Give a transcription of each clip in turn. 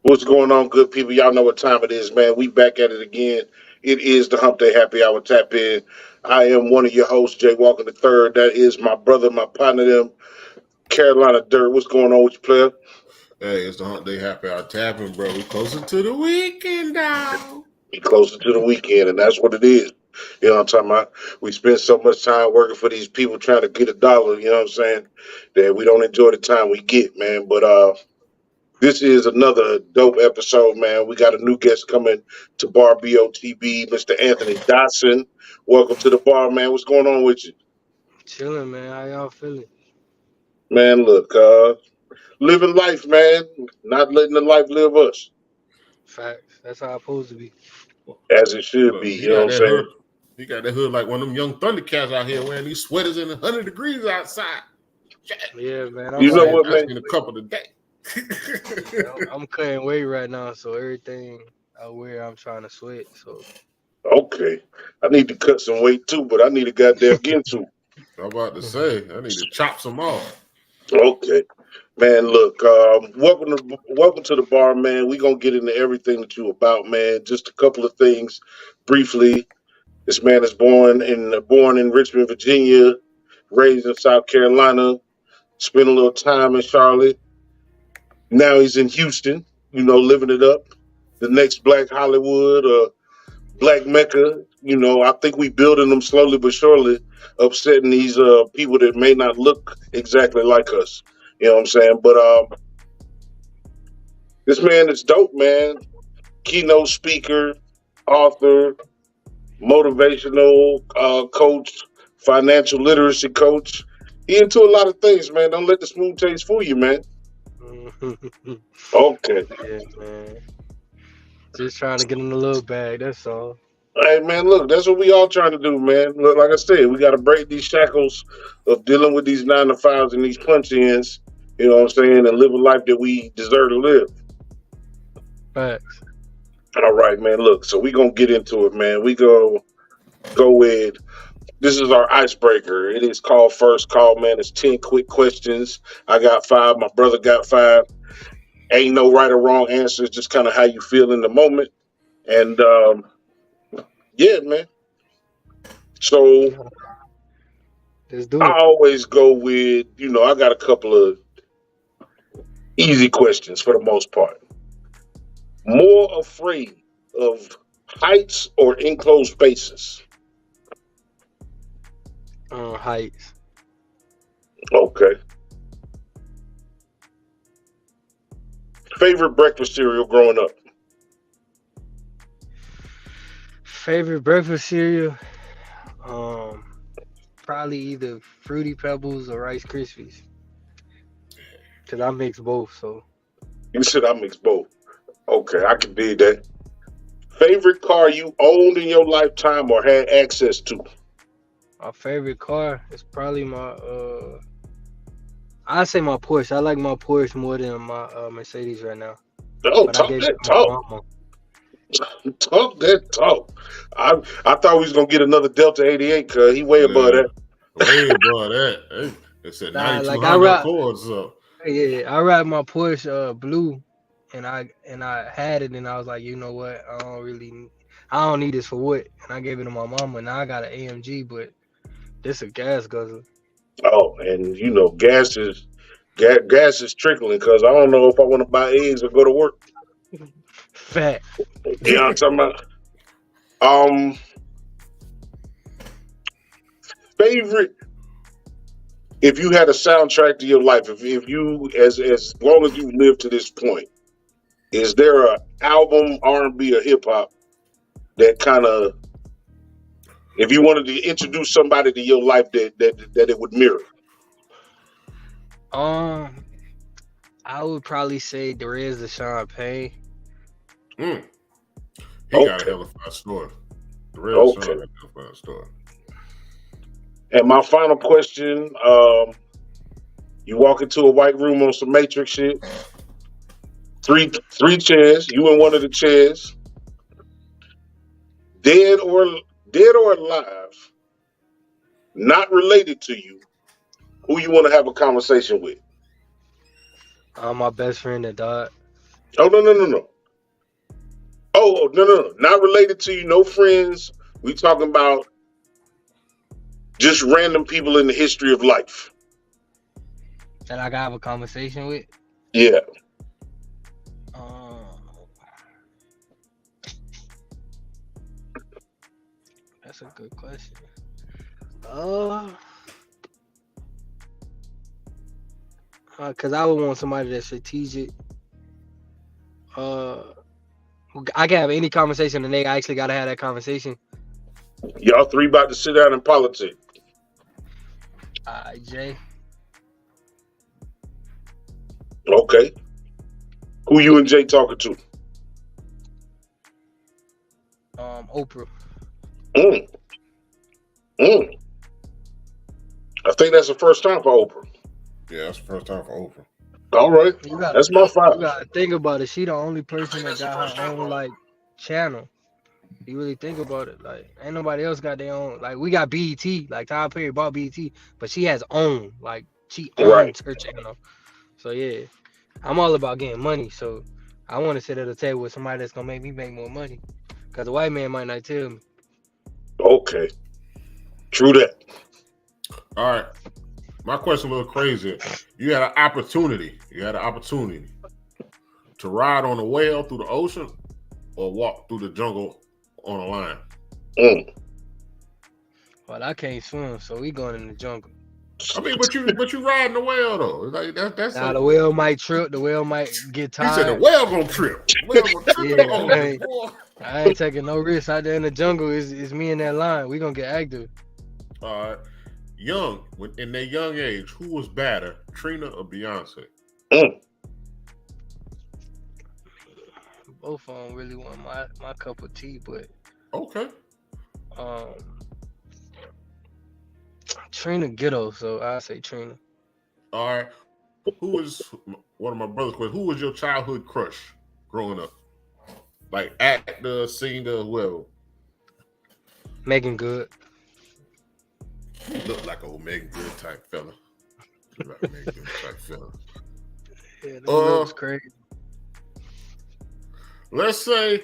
What's going on, good people? Y'all know what time it is, man. We back at it again. It is the Hump Day Happy Hour Tap In. I am one of your hosts, Jay Walker the Third. That is my brother, my partner, them Carolina Dirt. What's going on with you, player? Hey, it's the Hunt Day Happy Hour tapping, bro. We closer to the weekend now. Be closer to the weekend, and that's what it is. You know what I'm talking about? We spend so much time working for these people trying to get a dollar. You know what I'm saying? That we don't enjoy the time we get, man. But this is another dope episode, man. We got a new guest coming to Bar BOTB, Mr. Anthony Dodson. Welcome to the bar, man. What's going on with you? Chilling, man. How y'all feeling? Man, look, living life, man. Not letting the life live us Facts. That's how it's supposed to be. as it should be. Look, You know what I'm saying? He got that hood like one of them young Thundercats out here wearing these sweaters in 100 degrees outside. Yeah, man. I'm You know like, what, man? Asking a couple today. I'm cutting weight right now, so everything I wear, I'm trying to sweat. So Okay. I need to cut some weight too, but I need a goddamn Ginsu. I'm about to say, I need to chop some off. Okay. Man, look, welcome to the bar, man. We're gonna get into everything that you about, man. Just a couple of things briefly. This man is born in Richmond, Virginia, raised in South Carolina, spent a little time in Charlotte. Now he's in Houston, living it up. The next Black Hollywood or Black Mecca. I think we building them slowly but surely, upsetting these people that may not look exactly like us. You know what I'm saying? But this man is dope, man. Keynote speaker, author, motivational coach, financial literacy coach. He into a lot of things, man. Don't let the smooth taste fool you, man. Okay. yeah, man. Just trying to get in the little bag. That's all. Hey, man, look, that's what we all trying to do, man. Look, like I said, we got to break these shackles of dealing with these 9 to 5s and these punch ins, you know what I'm saying, and live a life that we deserve to live. Facts. All right, man, look, so we going to get into it, man. Go with this is our icebreaker. It is called First Call, man. It's 10 quick questions. I got 5. My brother got 5. Ain't no right or wrong answers, just kind of how you feel in the moment. And yeah, man. So Let's do I it. always go with, I got a couple of easy questions for the most part. More afraid of heights or enclosed spaces? Heights. Okay. Favorite breakfast cereal growing up? Favorite breakfast cereal? Um, Probably either Fruity Pebbles or Rice Krispies. Cause I mix both. So You said I mix both. Okay, I can dig that. Favorite car you owned in your lifetime or had access to? my favorite car is probably my I say my Porsche. I like my Porsche more than my Mercedes right now. Oh, But I talk gave it that to my talk. mama. Talk that talk. I thought we was gonna get another Delta 88 cause he way above Yeah, that. way above that. Hey, it's at Nah, like 9200 Accord, so. yeah, I ride my Porsche blue, and I had it, and I was like, you know what, I don't need this for what, and I gave it to my mama. Now I got an AMG, but this a gas guzzler. Oh, and gas is trickling because I don't know if I want to buy eggs or go to work. Fat. You know what I'm talking about? Um, favorite. If you had a soundtrack to your life, if you as long as you lived to this point, is there a album R&B or hip hop that kind of, if you wanted to introduce somebody to your life that it would mirror? Um, I would probably say there is the Sean Payne. Mm, he got a Okay, hell of a story. The real Sean got okay. a hell of a story. And my final question: you walk into a white room on some Matrix shit. Three chairs. You in one of the chairs. Dead or dead or alive, not related to you. Who you want to have a conversation with? My best friend that died. Oh no. No. Not related to you, no friends. We talking about just random people in the history of life. That I gotta have a conversation with. Yeah. That's a good question. Cause I would want somebody that's strategic. I can have any conversation, and they actually gotta have that conversation. Y'all three about to sit down in politics. Jay. Okay. Who you and Jay talking to? Oprah. Mm. I think that's the first time for Oprah. Yeah, that's the first time for Oprah. All right. That's my You five. gotta think about it. She the only person that got her own like channel. You really think about it, like ain't nobody else got their own. Like we got BET, like Tyler Perry bought BET, but she has own, like she Right. owns her channel. So yeah, I'm all about getting money. So I want to sit at a table with somebody that's gonna make me make more money, cause the white man might not tell me. Okay. True that. All right. My question a little crazy. You had an opportunity to ride on a whale through the ocean or walk through the jungle on a lion. Well, I can't swim, so we going in the jungle. I mean, but you riding the whale though. Like that's Now the whale might trip, the whale might get He said the tired. whale gonna trip. The whale gonna trip in the ocean, boy. I ain't taking no risks out there in the jungle. It's me and that lion. We gonna get active. All right. Young, in their young age, who was better, Trina or Beyonce? Both of them really want my cup of tea, but Okay. Trina ghetto, so I say Trina. All right. Who was one of my brothers? Who was your childhood crush growing up? Like actor, singer, whoever. Megan Good. Looked like a Megan Good type fella. Looked like a Megan Good type fella. Yeah, that looks crazy. Let's say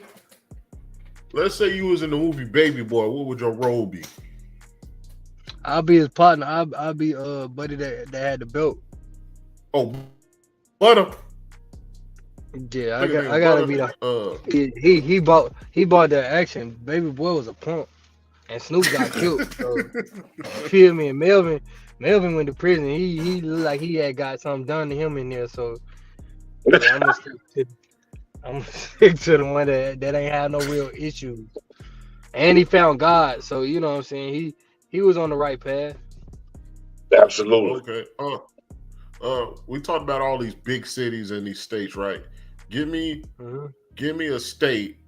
you was in the movie Baby Boy. What would your role be? I'll be his partner. I'll be buddy that had the belt. Oh, Butter. Yeah, I gotta be the. He bought that action. Baby Boy was a punk, and Snoop got killed. So feel me? And Melvin went to prison. He looked like he had got something done to him in there. So yeah, I'm gonna stick to the one that ain't have no real issues. And he found God, so you know what I'm saying. He was on the right path. Absolutely. Okay. We talked about all these big cities and these states, right? Give me a state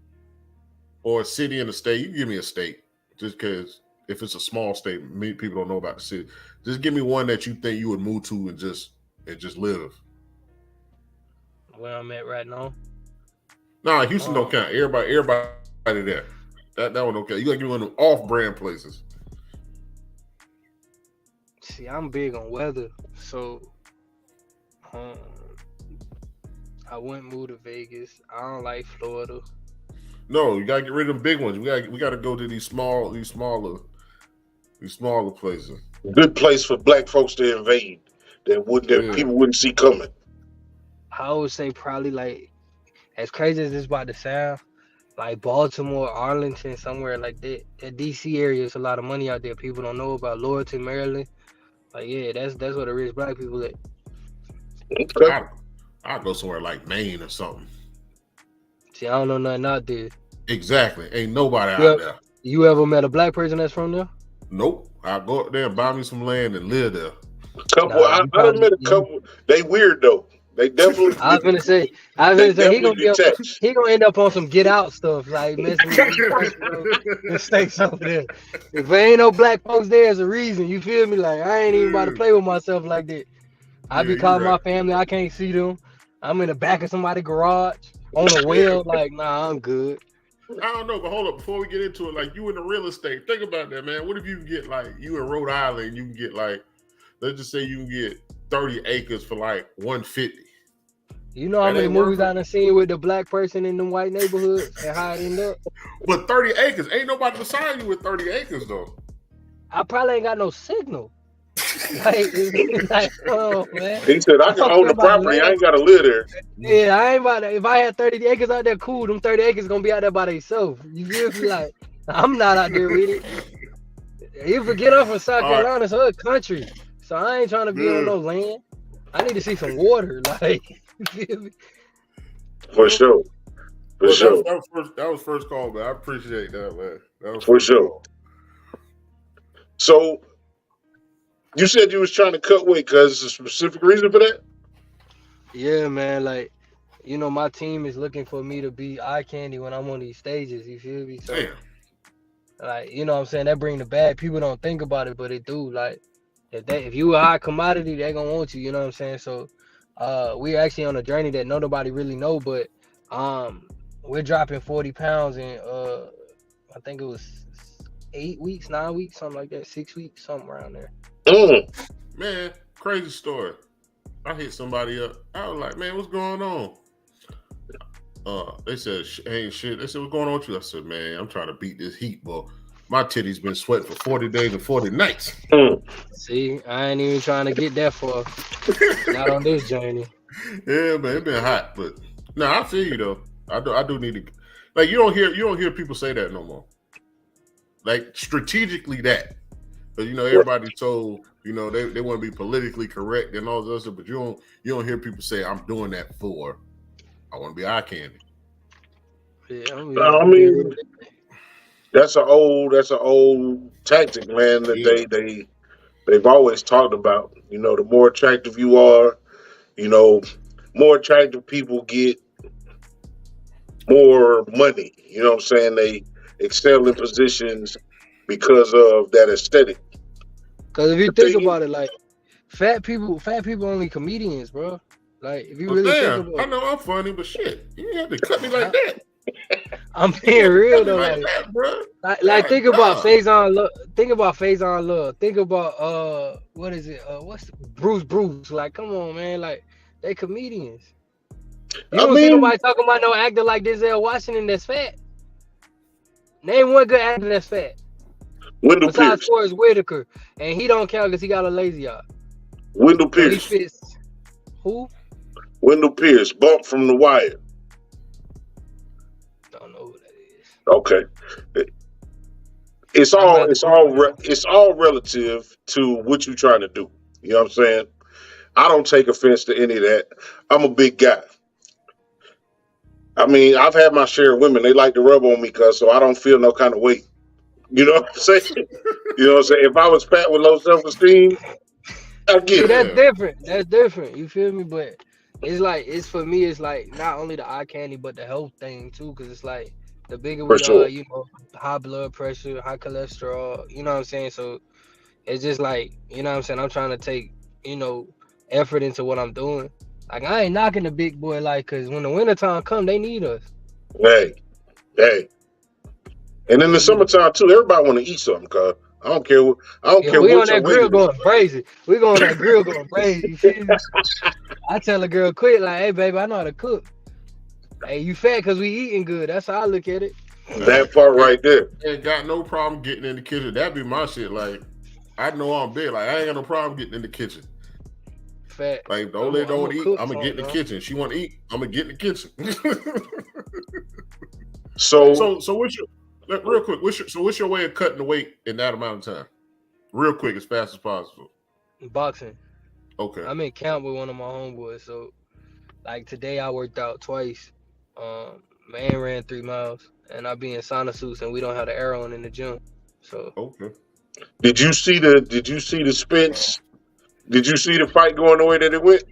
or a city in a state. You can give me a state, just because if it's a small state, many people don't know about the city. Just give me one that you think you would move to and just live. Where I'm at right now. Nah, Houston don't count. Everybody there. That one don't count. You gotta give me one of them off-brand places. See, I'm big on weather, so I wouldn't move to Vegas. I don't like Florida. No, you gotta get rid of them big ones. We gotta go to these smaller places. Good place for black folks to invade that people wouldn't see coming. I would say probably like, as crazy as this about to sound, like Baltimore, Arlington, somewhere like that. That DC area is a lot of money out there. People don't know about Loyalty, Maryland. Like yeah, that's where the rich black people at. Okay. I'd go somewhere like Maine or something. See, I don't know nothing out there. Exactly. Ain't nobody out there. You ever met a black person that's from there? Nope. I'll go up there and buy me some land and live there. I done met a couple. They weird though. They definitely. I was gonna say he gonna end up on some Get Out stuff, like messing with mistakes over there. If there ain't no black folks there, there's a reason. You feel me? Like I ain't even about to play with myself like that. I be calling my family. I can't see them. I'm in the back of somebody's garage on a well. Like nah, I'm good. I don't know, but hold up. Before we get into it, like you in the real estate, think about that, man. What if you can get like you in Rhode Island, you can get like, let's just say you can get 30 acres for like $150. You know how many movies I done seen with the black person in them white neighborhoods and how it end up? But 30 acres, ain't nobody beside you with 30 acres though. I probably ain't got no signal. Like, oh man. He said, I can own the property. I ain't got to live there. Yeah, I ain't about to. If I had 30 acres out there, cool. Them 30 acres gonna be out there by themselves. You feel me? Like, I'm not out there with it. You forget I'm from South Carolina, it's a country. So I ain't trying to be on no land. I need to see some water. Like, you feel me? For sure. For sure. That was first call, man. I appreciate that, man. That was for sure. Call. So, you said you was trying to cut weight because there's a specific reason for that? Yeah, man. Like, you know, my team is looking for me to be eye candy when I'm on these stages. You feel me? So, damn. Like, you know what I'm saying? That bring the bag. People don't think about it, but it do. Like, if you a high commodity, they gonna want you. You know what I'm saying? So, we're actually on a journey that nobody really know, but we're dropping 40 pounds in I think it was 8 weeks, 9 weeks, something like that, 6 weeks, something around there. Man, crazy story. I hit somebody up. I was like, man, what's going on? They said, ain't shit. They said, what's going on with you? I said, man, I'm trying to beat this heat, boy. My titties been sweating for 40 days and 40 nights. See, I ain't even trying to get that far. Not on this journey. Yeah, man, it been hot, but no, I feel you though. I do need to, like, you don't hear people say that no more. Like, strategically that. But you know, everybody told, you know, they want to be politically correct and all this stuff, but you don't hear people say, I'm doing that for I want to be eye candy. Yeah, I mean, that's an old tactic, man, that they've always talked about. You know, the more attractive you are, you know, more attractive people get more money. You know what I'm saying? They excel in positions because of that aesthetic. Because if you think about it, like, fat people only comedians, bro. Like, if you really think about it. I know I'm funny, but shit, you have to cut me like that. I'm being real though, like that, bro. Like think about Faison Love. Think about Faison Love. Think about what is it? What's Bruce? Like, come on, man. Like, they comedians. You don't see nobody talking about no actor like Denzel Washington that's fat. Name one good actor that's fat. Wendell Besides Pierce. Forrest Whitaker, and he don't count because he got a lazy eye. Wendell Pierce. Who? Wendell Pierce, Bump from The Wire. Don't know who that is. Okay. It's all relative to what you're trying to do. You know what I'm saying? I don't take offense to any of that. I'm a big guy. I mean, I've had my share of women. They like to rub on me so I don't feel no kind of weight. You know what I'm saying? You know what I'm saying? If I was fat with low self-esteem, I get it. That's different. That's different. You feel me? But it's for me, it's like not only the eye candy, but the health thing too. Because it's like the bigger we are, you know, high blood pressure, high cholesterol, you know what I'm saying? So it's just like, you know what I'm saying? I'm trying to take, you know, effort into what I'm doing. Like, I ain't knocking the big boy, like, because when the wintertime come, they need us. Hey. And in the summertime, too, everybody want to eat something, cuz. I don't care. We on that grill going crazy. We going on that grill going crazy. You feel me? I tell a girl quick, like, hey, baby, I know how to cook. Hey, you fat because we eating good. That's how I look at it. That part right there. Ain't got no problem getting in the kitchen. That'd be my shit. Like, I know I'm big. Like, I ain't got no problem getting in the kitchen. Fat. Like, the old lady don't eat, I'm going to get in the kitchen. She want to eat, I'm going to get in the kitchen. So what's your, real quick, what's your way of cutting the weight in that amount of time? Real quick, as fast as possible. Boxing. Okay. I'm in camp with one of my homeboys. So, like, today I worked out twice. Man ran 3 miles. And I be in sauna suits and we don't have the air on in the gym. So. Okay. Did you see the Spence? Did you see the fight going the way that it went?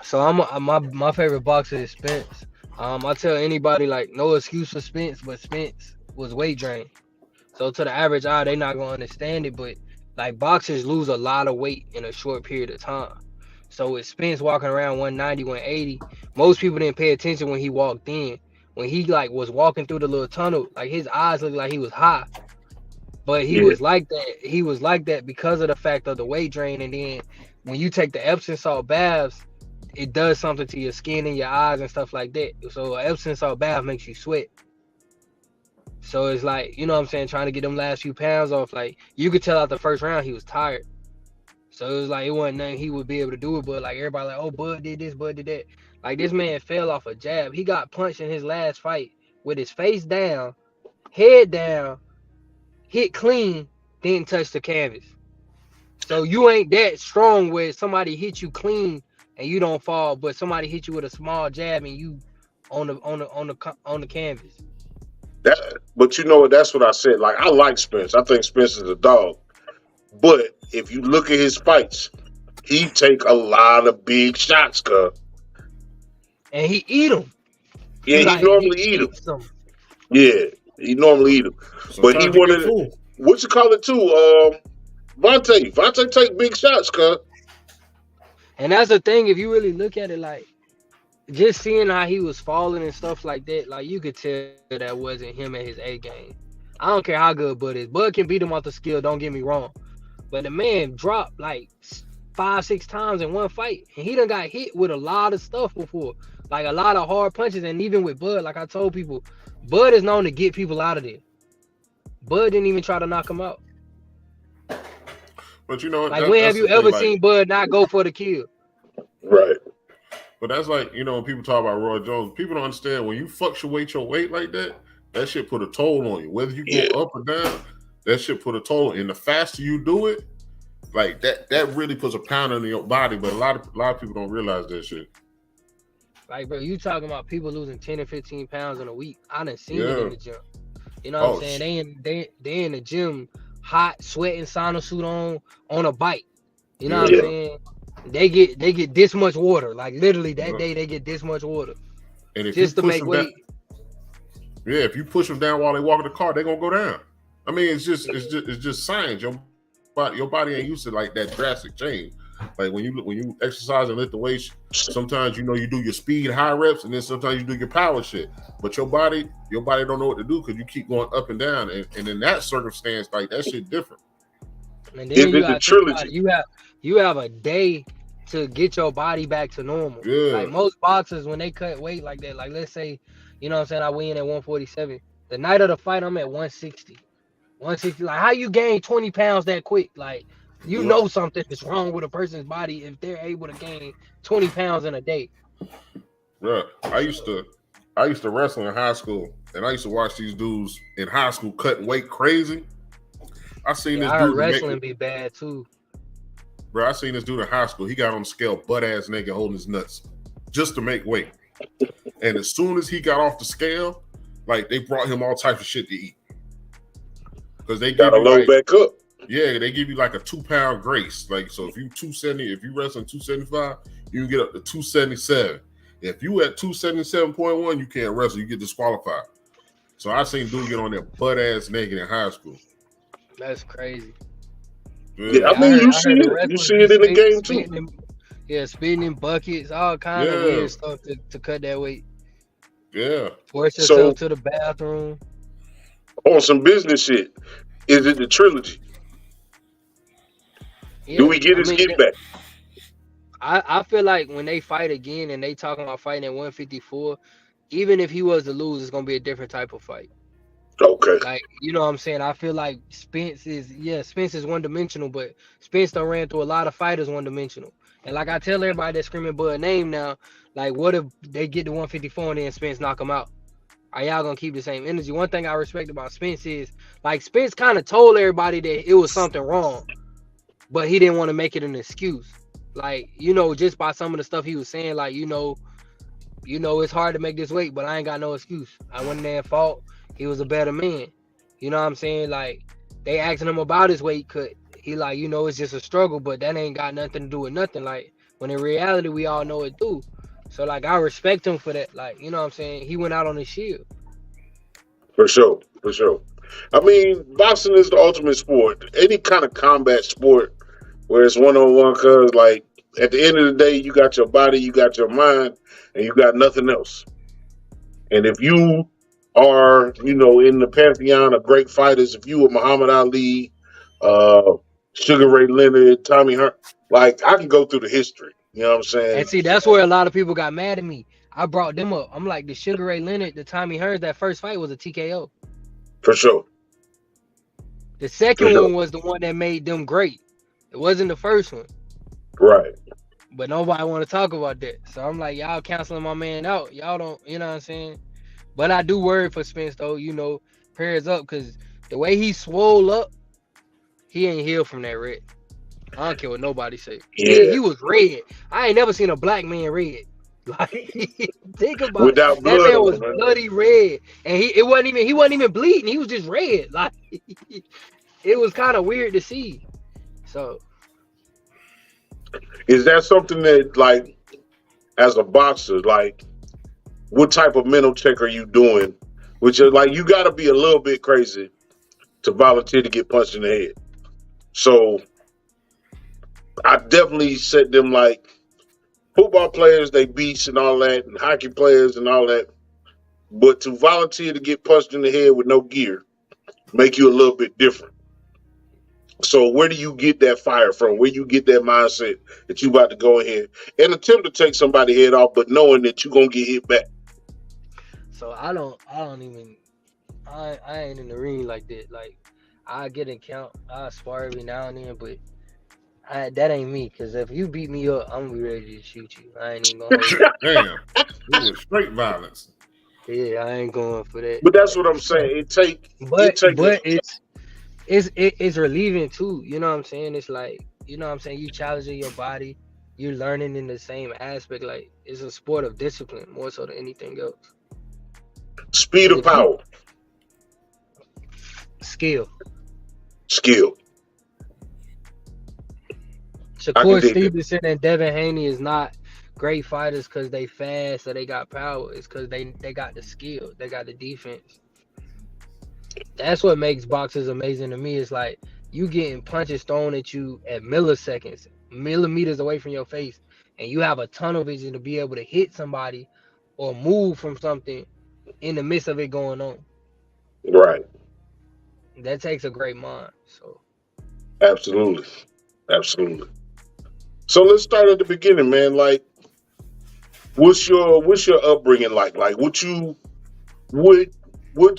So my favorite boxer is Spence. I tell anybody, like, no excuse for Spence, but Spence was weight drained. So to the average eye, they not gonna understand it, but like, boxers lose a lot of weight in a short period of time. So with Spence walking around 190, 180, most people didn't pay attention when he walked in. When he like was walking through the little tunnel, like, his eyes looked like he was high. But he was like that. He was like that because of the fact of the weight drain. And then when you take the Epsom salt baths, it does something to your skin and your eyes and stuff like that. So Epsom salt bath makes you sweat. So it's like, you know what I'm saying, trying to get them last few pounds off. Like you could tell out the first round he was tired. So it was like it wasn't nothing he would be able to do it, but like everybody like, oh, Bud did this, Bud did that. Like this man fell off a jab. He got punched in his last fight with his face down, head down, hit clean, didn't touch the canvas. So you ain't that strong where somebody hit you clean and you don't fall, but somebody hit you with a small jab and you on the canvas. But you know what? That's what I said. Like I like Spence. I think Spence is a dog. But if you look at his fights, he take a lot of big shots, cuz. And he eat them. Yeah, he normally eat them. Yeah, he normally eat them. But he wanted, what you call it too? Vontae take big shots, cuz. And that's the thing. If you really look at it, like just seeing how he was falling and stuff like that, like you could tell that wasn't him at his A game. I don't care how good Bud is. Bud can beat him off the skill. Don't get me wrong. But the man dropped like 5-6 times in one fight, and he done got hit with a lot of stuff before, like a lot of hard punches. And even with Bud, like I told people, Bud is known to get people out of there. Bud didn't even try to knock him out. But you know, like when have you ever seen Bud not go for the kill? Right. But that's like, you know, when people talk about Roy Jones, people don't understand when you fluctuate your weight like that, that shit put a toll on you. Whether you go up or down, that shit put a toll. And the faster you do it, like that really puts a pound on your body. But a lot of people don't realize that shit. Like, bro, you talking about people losing 10 or 15 pounds in a week. I done seen it in the gym. You know what I'm saying? They in the gym, hot, sweating, sauna suit on a bike. You know what I'm saying? They get this much water. Like literally that day they get this much water. And if just you to make weight. If you push them down while they walk in the car, they're gonna go down. I mean, it's just science. Your body ain't used to like that drastic change. Like when you exercise and lift the weights, sometimes you know you do your speed high reps, and then sometimes you do your power shit. But your body don't know what to do because you keep going up and down, and in that circumstance, like that shit different. And then you got trilogy. You have a day to get your body back to normal. Yeah. Like most boxers, when they cut weight like that, like let's say, you know what I'm saying, I weigh in at 147. The night of the fight, I'm at 160. 160. Like how you gain 20 pounds that quick? Like you know something is wrong with a person's body if they're able to gain 20 pounds in a day. Yeah. I used to wrestle in high school, and I used to watch these dudes in high school cutting weight crazy. I seen this dude wrestling be bad too. Bro, I seen this dude in high school. He got on the scale butt ass naked holding his nuts just to make weight. And as soon as he got off the scale, like they brought him all types of shit to eat. Because they got to load back up. Yeah, they give you like a 2-pound grace. Like, so if you 270, if you wrestle 275, you can get up to 277. If you at 277.1, you can't wrestle, you get disqualified. So I seen dude get on there butt ass naked in high school. That's crazy. Yeah, I mean, you see it in the game too. Spitting in buckets, all kind of weird stuff to cut that weight. Yeah. Force yourself to the bathroom. On some business shit, is it the trilogy? Yeah, do we get his get back? I feel like when they fight again and they talking about fighting at 154, even if he was to lose, it's gonna be a different type of fight. Okay. Like, you know what I'm saying? I feel like Spence is one-dimensional, but Spence done ran through a lot of fighters one-dimensional. And like I tell everybody that screaming Bud name now, like what if they get to 154 and then Spence knock him out? Are y'all gonna keep the same energy? One thing I respect about Spence is like Spence kind of told everybody that it was something wrong, but he didn't want to make it an excuse. Like, you know, just by some of the stuff he was saying, like, you know, it's hard to make this weight, but I ain't got no excuse. I went in there and fought. He was a better man. You know what I'm saying? Like, they asking him about his weight cut. He like, you know, it's just a struggle, but that ain't got nothing to do with nothing. Like, when in reality, we all know it do. So, like, I respect him for that. Like, you know what I'm saying? He went out on his shield. For sure. I mean, boxing is the ultimate sport. Any kind of combat sport where it's one-on-one, cause like at the end of the day, you got your body, you got your mind, and you got nothing else. And if you are, you know, in the pantheon of great fighters, if you were Muhammad Ali, Sugar Ray Leonard, Tommy Hearns, like I can go through the history. You know what I'm saying? And see, that's where a lot of people got mad at me. I brought them up. I'm like, the Sugar Ray Leonard, the Tommy Hearns, that first fight was a TKO. For sure. The second one was the one that made them great. It wasn't the first one. Right. But nobody want to talk about that. So I'm like, y'all canceling my man out. Y'all don't, you know what I'm saying? But I do worry for Spence, though. You know, prayers up, because the way he swole up, he ain't healed from that red. I don't care what nobody say. Yeah. He was red. I ain't never seen a black man red. Like, think about Without it. blood That man on was him, man. bloody red, and he wasn't even bleeding. He was just red. Like, it was kind of weird to see. So, is that something that, like, as a boxer, like, what type of mental check are you doing? Which is like, you got to be a little bit crazy to volunteer to get punched in the head. So I definitely said them, like, football players, they beasts and all that, and hockey players and all that. But to volunteer to get punched in the head with no gear make you a little bit different. So where do you get that fire from? Where you get that mindset that you about to go ahead and attempt to take somebody's head off, but knowing that you're gonna get hit back? so I ain't in the ring like that. Like, I get in count, I spar every now and then, but that ain't me. Because if you beat me up, I'm gonna be ready to shoot you. I ain't even gonna hold you. Damn, it was straight violence. Yeah, I ain't going for that. But that's what I'm saying. But it's relieving too. You know what I'm saying? It's like, you know what I'm saying, you challenging your body, you're learning in the same aspect. Like, it's a sport of discipline more so than anything else. Speed or power? Skill. I can Shakur dig it. Stevenson and Devin Haney is not great fighters because they fast or they got power. It's because they got the skill, they got the defense. That's what makes boxers amazing to me. It's like, you getting punches thrown at you at milliseconds, millimeters away from your face, and you have a tunnel vision to be able to hit somebody or move from something in the midst of it going on. Right. That takes a great mind. So Absolutely. So let's start at the beginning, man. Like, what's your upbringing like? Like, what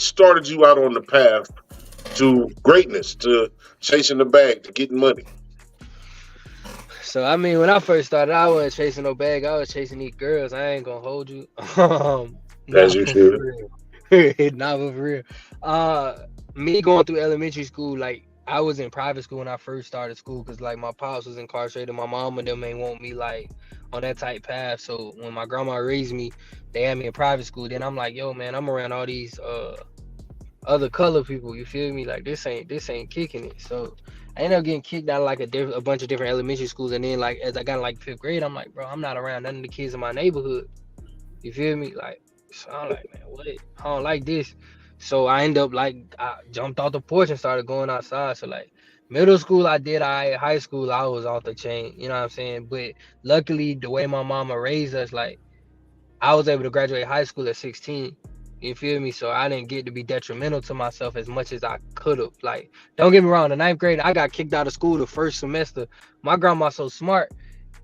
started you out on the path to greatness, to chasing the bag, to getting money? So I mean, when I first started, I wasn't chasing no bag. I was chasing these girls. I ain't gonna hold you. As you should. Not for real. Me going through elementary school, like, I was in private school when I first started school, because, like, my pops was incarcerated. My mom and them ain't want me, like, on that type path. So when my grandma raised me, they had me in private school. Then I'm like, yo, man, I'm around all these other color people. You feel me? Like, this ain't kicking it. So I ended up getting kicked out of, like, a bunch of different elementary schools. And then, like, as I got in, like, 5th grade, I'm like, bro, I'm not around none of the kids in my neighborhood. You feel me? Like, so I'm like, man, what? I don't like this. So I ended up, like, I jumped off the porch and started going outside. So, like, middle school, I did. High school, I was off the chain. You know what I'm saying? But luckily, the way my mama raised us, like, I was able to graduate high school at 16. You feel me? So I didn't get to be detrimental to myself as much as I could have. Like, don't get me wrong, the 9th grade, I got kicked out of school the first semester. My grandma's so smart.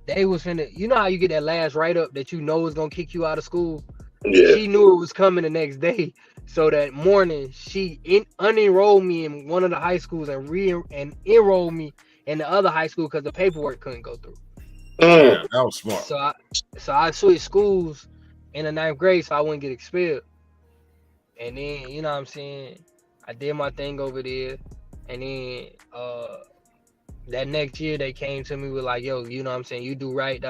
They was finna, you know how you get that last write-up that you know is gonna kick you out of school? Yeah. She knew it was coming the next day. So that morning, she unenrolled me in one of the high schools and enrolled me in the other high school because the paperwork couldn't go through. Yeah, that was smart. So I switched schools in the 9th grade so I wouldn't get expelled. And then, you know what I'm saying, I did my thing over there. And then that next year, they came to me with, like, yo, you know what I'm saying, you do right,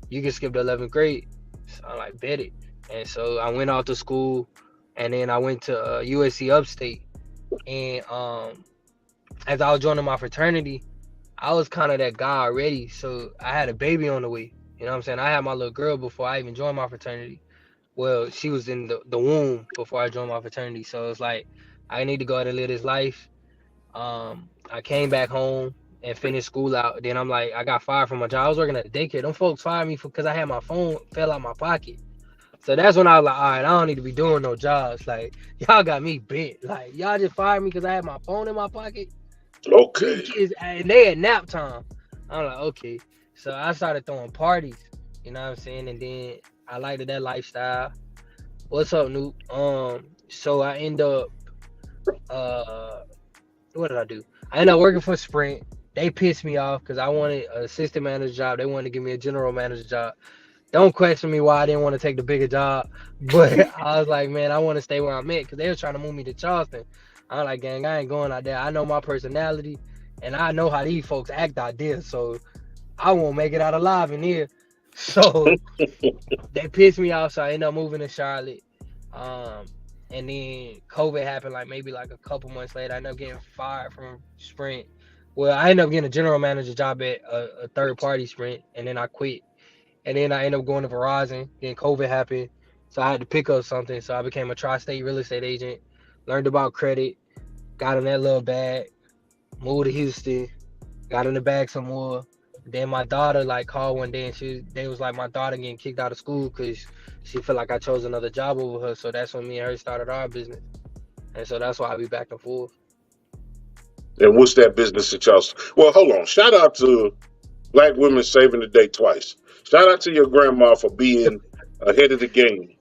you can skip the 11th grade. So I'm like, bet it. And so I went off to school, and then I went to USC Upstate. And as I was joining my fraternity, I was kind of that guy already. So I had a baby on the way. You know what I'm saying? I had my little girl before I even joined my fraternity. Well, she was in the womb before I joined my fraternity. So it's like, I need to go out and live this life. I came back home and finished school out. Then I'm like, I got fired from my job. I was working at a daycare. Them folks fired me because I had my phone fell out my pocket. So that's when I was like, all right, I don't need to be doing no jobs. Like, y'all got me bent. Like, y'all just fired me because I had my phone in my pocket. Okay. These kids, and they at nap time. I'm like, okay. So I started throwing parties, you know what I'm saying? And then I liked that lifestyle. What's up, Newt? So I end up uh what did I do? I ended up working for Sprint. They pissed me off because I wanted an assistant manager job. They wanted to give me a general manager job. Don't question me why I didn't want to take the bigger job, but I was like, man, I want to stay where I'm at because they were trying to move me to Charleston. I'm like, gang, I ain't going out there. I know my personality, and I know how these folks act out there, so I won't make it out alive in here. So they pissed me off, so I ended up moving to Charlotte. Um, and then COVID happened, like maybe like a couple months later. I ended up getting fired from Sprint. Well, I ended up getting a general manager job at a third party Sprint, and then I quit. And then I ended up going to Verizon. Then COVID happened, so I had to pick up something. So I became a tri-state real estate agent. Learned about credit. Got in that little bag. Moved to Houston. Got in the bag some more. Then my daughter like called one day and they was like my daughter getting kicked out of school because she felt like I chose another job over her. So that's when me and her started our business. And so that's why I be back and forth. And what's that business that y'all? Well, hold on. Shout out to Black women saving the day twice. Shout out to your grandma for being ahead of the game,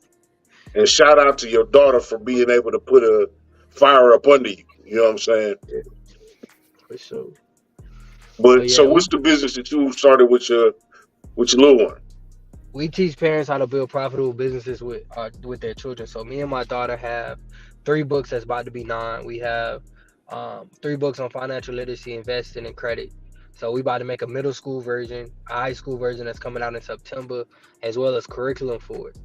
and shout out to your daughter for being able to put a fire up under you. You know what I'm saying? For sure. But yeah, so, what's the business that you started with your little one? We teach parents how to build profitable businesses with their children. So me and my daughter have 3 books that's about to be 9. We have 3 books on financial literacy, investing, and credit. So we about to make a middle school version, a high school version that's coming out in September, as well as curriculum for it.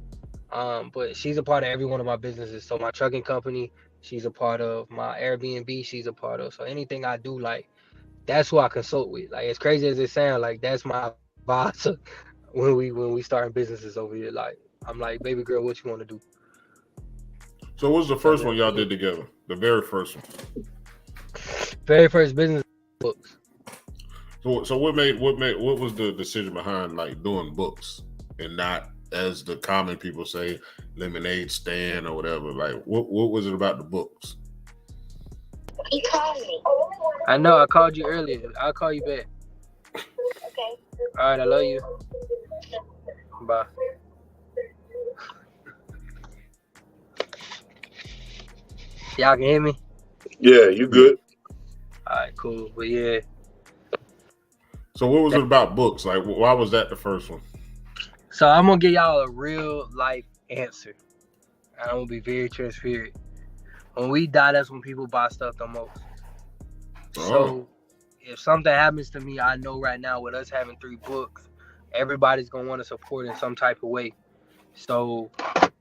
But she's a part of every one of my businesses. So my trucking company, she's a part of. My Airbnb, she's a part of. So anything I do, like that's who I consult with. Like as crazy as it sounds, like that's my advisor when we starting businesses over here. Like I'm like, baby girl, what you want to do? So what was the first one y'all did together? The very first one. Very first business books. So what was the decision behind like doing books and not, as the common people say, lemonade stand or whatever? Like what was it about the books? He called me. I know I called you earlier. I'll call you back. Okay. All right, I love you. Bye. Y'all can hear me? Yeah, you good? All right, cool. But yeah. So what was it about books? Like why was that the first one? So I'm gonna give y'all a real life answer. I'm gonna be very transparent. When we die, that's when people buy stuff the most. So if something happens to me, I know right now with us having 3 books, everybody's gonna want to support in some type of way. So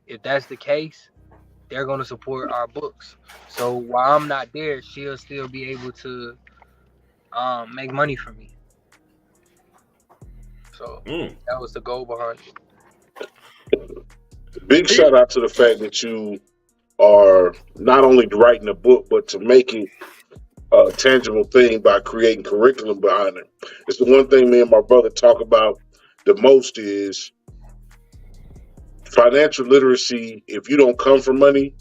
if that's the case, they're gonna support our books. So while I'm not there, she'll still be able to make money for me. So that was the goal behind it. Big shout out to the fact that you are not only writing a book, but to make it a tangible thing by creating curriculum behind it. It's the one thing me and my brother talk about the most is financial literacy. If you don't come from money,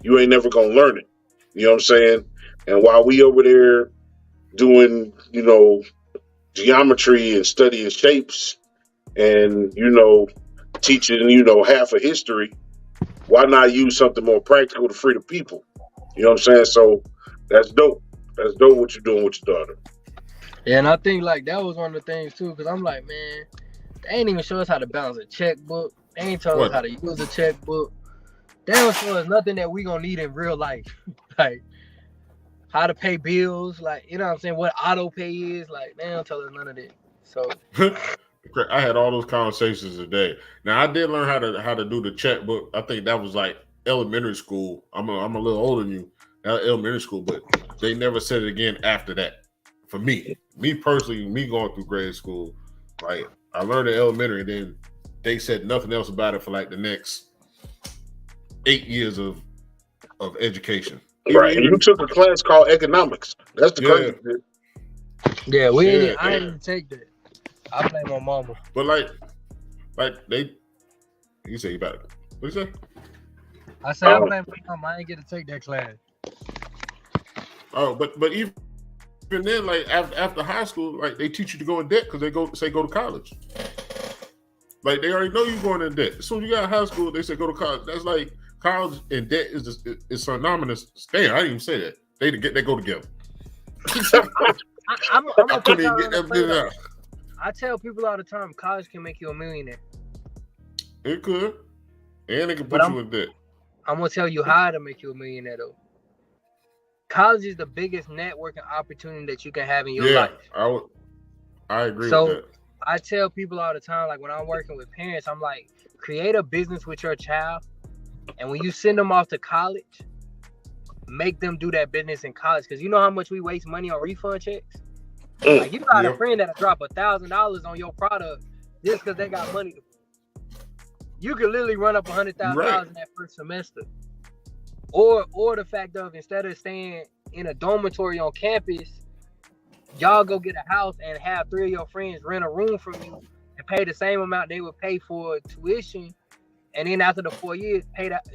you ain't never gonna learn it. You know what I'm saying? And while we over there doing, geometry and studying shapes and, teaching, half of history, why not use something more practical to free the people? You know what I'm saying? So that's dope. That's dope what you're doing with your daughter. Yeah, and I think like that was one of the things too, because I'm like, man, they ain't even show us how to balance a checkbook. They ain't told us how to use a checkbook. They don't show us nothing that we gonna need in real life. Like how to pay bills, like, you know what I'm saying, what auto pay is, like they don't tell us none of that. So I had all those conversations today. Now I did learn how to do the checkbook. I think that was like elementary school. I'm a little older than you. Elementary school, but they never said it again after that. For me personally, me going through grade school, like I learned in elementary, and then they said nothing else about it for like the next 8 years of education. Right. And you took a class called economics. That's the crazy thing. Yeah, I didn't even take that. I blame my mama. But like you say you about it. What you say? I said I blame my mama. I ain't get to take that class. Oh, but even even then, like after high school, like they teach you to go in debt because they go to college. Like they already know you're going in debt. As soon as you got high school, they say go to college. That's like college and debt is synonymous. Damn, I didn't even say that. They go together. I couldn't even get that out. I tell people all the time, college can make you a millionaire. It could, and it can put you in debt. I'm gonna tell you how to make you a millionaire though. College is the biggest networking opportunity that you can have in your life. I agree with that. I tell people all the time, like when I'm working with parents, I'm like, create a business with your child, and when you send them off to college, make them do that business in college. Because you know how much we waste money on refund checks? Like you got a friend that'll drop $1,000 on your product just because they got money. You could literally run up $100,000 in that first semester. Or the fact of instead of staying in a dormitory on campus, y'all go get a house and have 3 of your friends rent a room from you and pay the same amount they would pay for tuition. And then after the 4 years,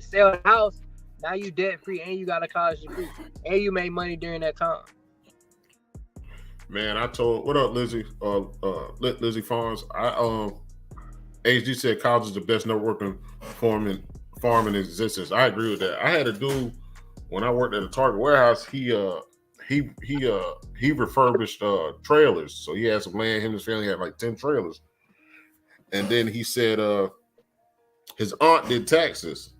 sell the house. Now you debt free and you got a college degree and you made money during that time. Man, what up, Lizzie? Lizzie Farms. HG said college is the best networking farm in existence. I agree with that. I had a dude when I worked at a Target warehouse. He refurbished trailers. So he had some land. Him and his family had like 10 trailers. And then he said his aunt did taxes.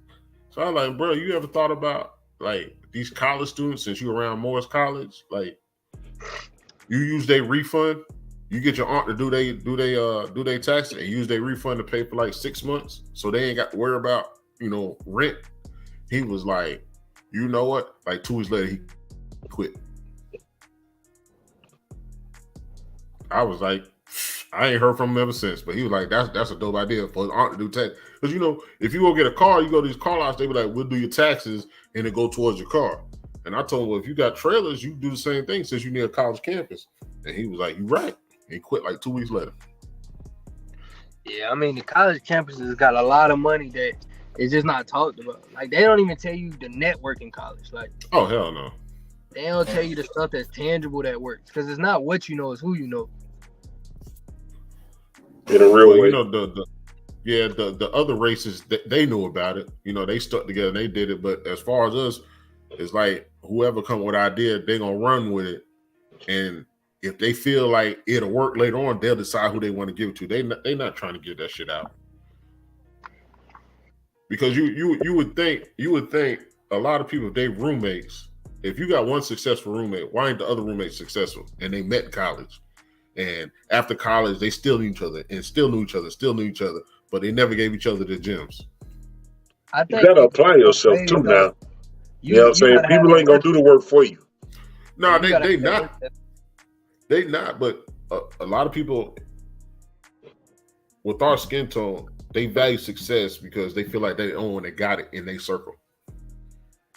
So I was like, bro, you ever thought about like these college students since you around Morris College? Like you use their refund. You get your aunt to do they taxes and use their refund to pay for like 6 months. So they ain't got to worry about, rent. He was like, you know what? Like 2 weeks later, he quit. I was like, I ain't heard from him ever since. But he was like, that's a dope idea for his aunt to do tax. Because if you go get a car, you go to these car lots, they be like, we'll do your taxes and it go towards your car. And I told him, well, if you got trailers, you do the same thing since you near a college campus. And he was like, you're right. And he quit like 2 weeks later. Yeah, I mean, the college campuses got a lot of money that is just not talked about. Like, they don't even tell you the network in college. Like, oh, hell no. They don't tell you the stuff that's tangible that works. Because it's not what you know, it's who you know. In a real way. The other races, they knew about it. They stuck together and they did it. But as far as us, it's like whoever come with an idea, they're going to run with it. And if they feel like it'll work later on, they'll decide who they want to give it to. They not trying to get that shit out. Because you would think a lot of people, they roommates. If you got one successful roommate, why ain't the other roommates successful? And they met in college. And after college, they still knew each other and still knew each other, but they never gave each other the gems. I think you gotta apply yourself too now. You know what I'm saying? People ain't gonna do the work for you. No, they not. They not, but a lot of people with our skin tone, they value success because they feel like they own and got it in their circle.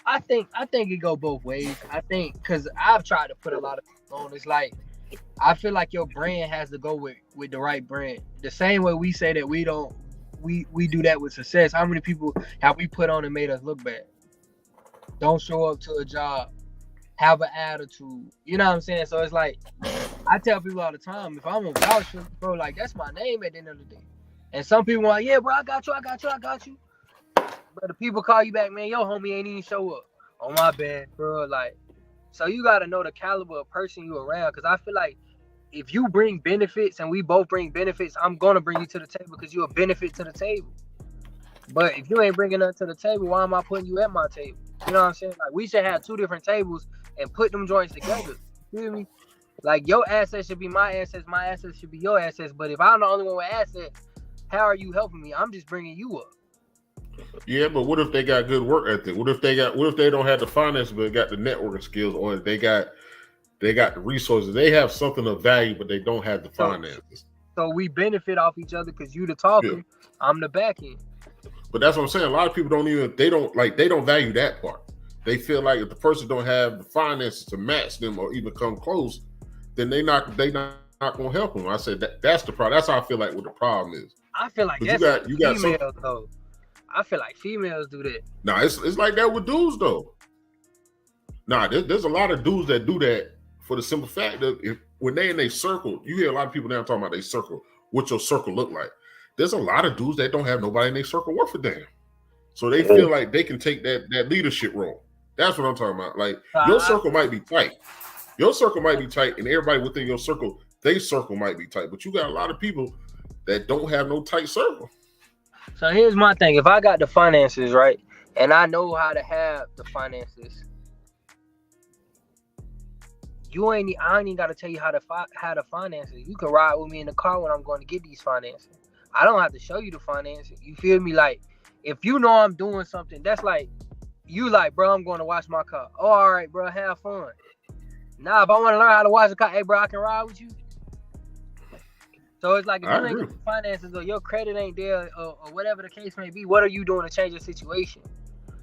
I think it go both ways. I think because I've tried to put a lot of people on. It's like I feel like your brand has to go with the right brand. The same way we say that we do that with success. How many people have we put on and made us look bad? Don't show up to a job, have an attitude. You know what I'm saying? So it's like I tell people all the time, if I'm on vouch for, bro, like that's my name at the end of the day. And some people are like, yeah, bro, I got you. But the people call you back, man, your homie ain't even show up. Oh, my bad, bro. Like, so you got to know the caliber of person you around. Because I feel like if you bring benefits and we both bring benefits, I'm going to bring you to the table because you're a benefit to the table. But if you ain't bringing nothing to the table, why am I putting you at my table? You know what I'm saying? Like, we should have 2 different tables and put them joints together. You feel me? Like, your assets should be my assets should be your assets. But if I'm the only one with assets, how are you helping me? I'm just bringing you up. Yeah, but what if they got good work ethic? What if they don't have the finance but got the networking skills, or they got the resources? They have something of value, but they don't have the finances. So we benefit off each other because you the talker, I'm the back end. But that's what I'm saying. A lot of people don't value that part. They feel like if the person don't have the finances to match them or even come close, then they not gonna help them. I said that's the problem. That's how I feel like what the problem is. I feel like that's you got females though. I feel like females do that. Nah, it's like that with dudes though. Nah, there's a lot of dudes that do that for the simple fact that when they in their circle, you hear a lot of people now talking about their circle, what your circle look like. There's a lot of dudes that don't have nobody in their circle worth a damn. So they feel like they can take that leadership role. That's what I'm talking about. Like your circle might be tight. Your circle might be tight, and everybody within your circle, their circle might be tight. But you got a lot of people that don't have no tight circle. So here's my thing. If I got the finances, right, and I know how to have the finances, I ain't even got to tell you how to finance it. You can ride with me in the car when I'm going to get these finances. I don't have to show you the finances. You feel me? Like, if you know I'm doing something, that's like, you like, bro, I'm going to wash my car. Oh, all right, bro, have fun. Now, if I want to learn how to wash the car, hey, bro, I can ride with you. So it's like, if you ain't got the finances or your credit ain't there or whatever the case may be, what are you doing to change the situation?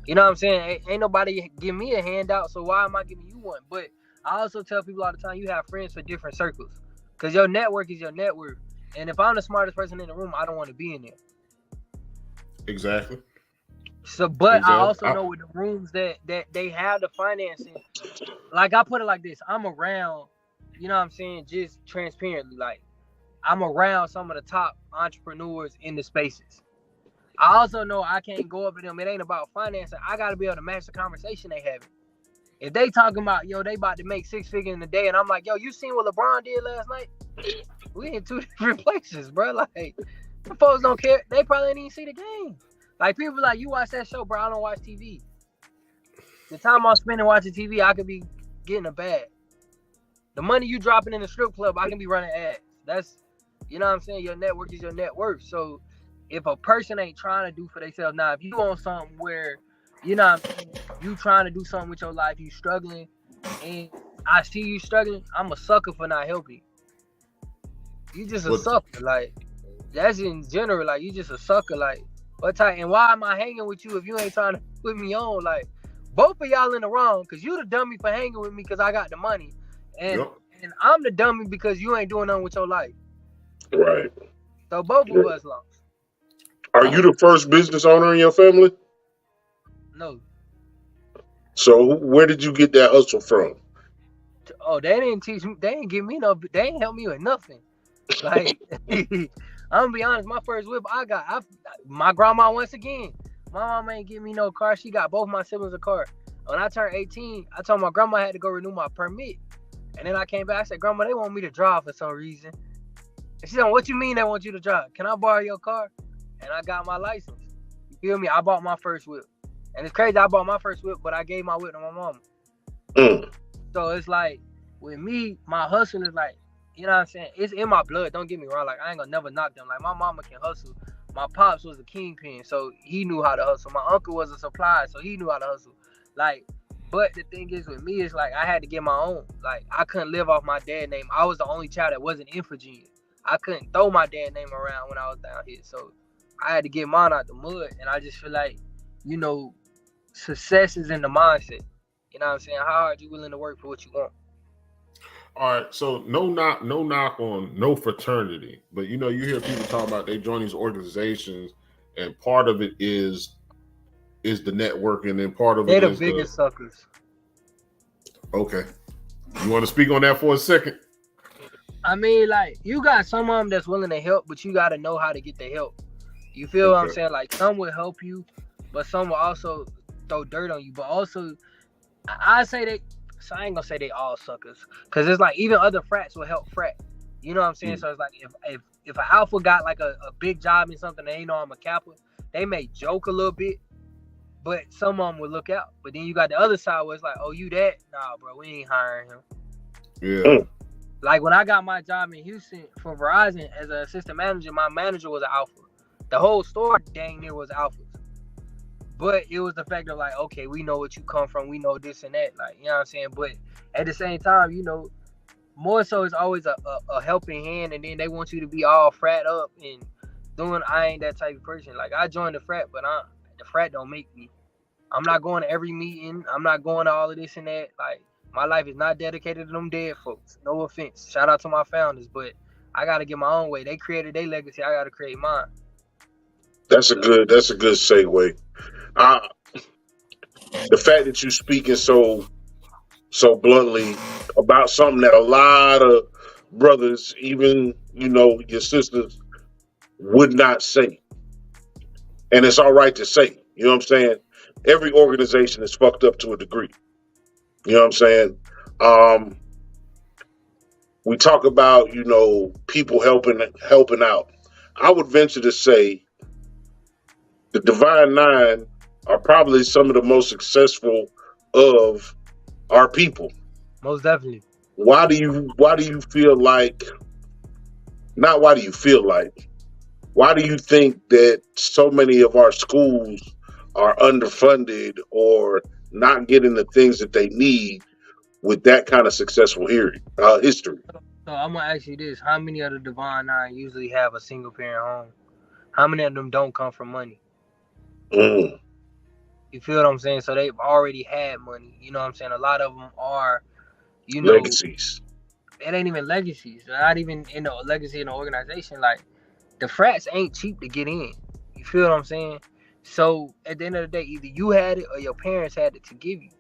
You know what I'm saying? Ain't nobody give me a handout, so why am I giving you one? But I also tell people all the time, you have friends for different circles, because your network is your network. And if I'm the smartest person in the room, I don't want to be in there. Exactly. So, but I also know with the rooms that they have the financing, like I put it like this, I'm around, you know what I'm saying, just transparently, like I'm around some of the top entrepreneurs in the spaces. I also know I can't go up to them. It ain't about financing. I got to be able to match the conversation they having. If they talking about, yo, they about to make 6 figures in a day, and I'm like, yo, you seen what LeBron did last night? We in 2 different places, bro. Like, the folks don't care. They probably didn't even see the game. Like, people like, you watch that show, bro. I don't watch TV. The time I'm spending watching TV, I could be getting a bag. The money you dropping in the strip club, I can be running ads. That's, you know what I'm saying? Your network is your net worth. So if a person ain't trying to do for themselves, now, if you on something where, you know what I'm saying, you trying to do something with your life, you struggling, and I see you struggling, I'm a sucker for not helping. You just a sucker. Like, that's in general. Like, you just a sucker. Like, what type? And why am I hanging with you if you ain't trying to put me on? Like, both of y'all in the wrong, because you the dummy for hanging with me because I got the money. And I'm the dummy because you ain't doing nothing with your life. Right. So both of us lost. Are you the first business owner in your family? No. So where did you get that hustle from? Oh, they didn't teach me. They didn't give me no. They ain't help me with nothing. Like, I'm gonna be honest. My first whip my grandma, once again. My mama ain't give me no car. She got both my siblings a car. When I turned 18, I told my grandma I had to go renew my permit. And then I came back. I said, Grandma, they want me to drive for some reason. And she said, what you mean they want you to drive? Can I borrow your car? And I got my license. You feel me? I bought my first whip. And it's crazy, I bought my first whip, but I gave my whip to my mama. So it's like, with me, my hustle is like, you know what I'm saying? It's in my blood. Don't get me wrong. Like, I ain't gonna never knock them. Like, my mama can hustle. My pops was a kingpin, so he knew how to hustle. My uncle was a supplier, so he knew how to hustle. Like, but the thing is with me is like, I had to get my own. Like, I couldn't live off my dad's name. I was the only child that wasn't in Virginia. I couldn't throw my dad's name around when I was down here. So I had to get mine out the mud. And I just feel like, you know, success is in the mindset. You know what I'm saying? How hard you willing to work for what you want? All right, so no knock on no fraternity, but you know, you hear people talk about they join these organizations, and part of it is the networking, and part of they're it is the biggest suckers. Okay, you want to speak on that for a second? I mean, like, you got some of them that's willing to help, but you got to know how to get the help. You feel what I'm saying? Like, some will help you, but some will also throw dirt on you. But also, I say they. So I ain't gonna say they all suckers, cause it's like even other frats will help frat. You know what I'm saying? So it's like if an alpha got like a big job in something, they know I'm a Kappa, they may joke a little bit, but some of them will look out. But then you got the other side where it's like, oh, you that? Nah, bro, we ain't hiring him. Yeah. Like when I got my job in Houston for Verizon as an assistant manager, my manager was an alpha. The whole store dang near was alphas. But it was the fact of like, okay, we know what you come from. We know this and that. Like, you know what I'm saying? But at the same time, you know, more so it's always a helping hand. And then they want you to be all frat up and doing, I ain't that type of person. Like, I joined the frat, but the frat don't make me. I'm not going to every meeting. I'm not going to all of this and that. Like, my life is not dedicated to them dead folks. No offense. Shout out to my founders. But I got to get my own way. They created their legacy. I got to create mine. That's a good segue. The fact that you speaking so so bluntly about something that a lot of brothers, even your sisters, would not say. And it's all right to say. You know what I'm saying? Every organization is fucked up to a degree. You know what I'm saying? Um, we talk about people helping out. I would venture to say the Divine Nine are probably some of the most successful of our people. Most definitely. Why do you feel like, not why do you feel like, why do you think that so many of our schools are underfunded or not getting the things that they need with that kind of successful history? So I'm gonna ask you this: how many of the Divine Nine usually have a single parent home? How many of them don't come from money? Mm. You feel what I'm saying? So they've already had money. You know what I'm saying? A lot of them are, Legacies. It ain't even legacies. They're not even in the legacy in the organization. Like the frats ain't cheap to get in. You feel what I'm saying? So at the end of the day, either you had it or your parents had it to give you.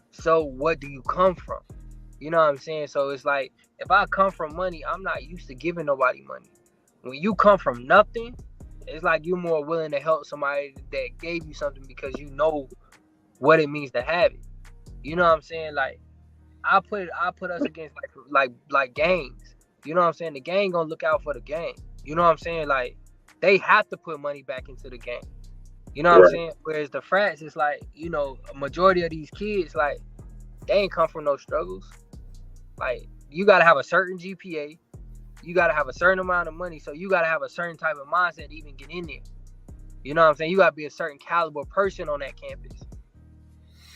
So what do you come from? You know what I'm saying? So it's like if I come from money, I'm not used to giving nobody money. When you come from nothing, it's like you're more willing to help somebody that gave you something because you know what it means to have it. You know what I'm saying? Like I put us against like gangs. You know what I'm saying? The gang gonna look out for the gang. You know what I'm saying? Like they have to put money back into the gang. You know what I'm saying? Whereas the frats, it's like, a majority of these kids, like, they ain't come from no struggles. Like, you gotta have a certain GPA, you gotta have a certain amount of money, so you gotta have a certain type of mindset to even get in there. You know what I'm saying? You gotta be a certain caliber person on that campus.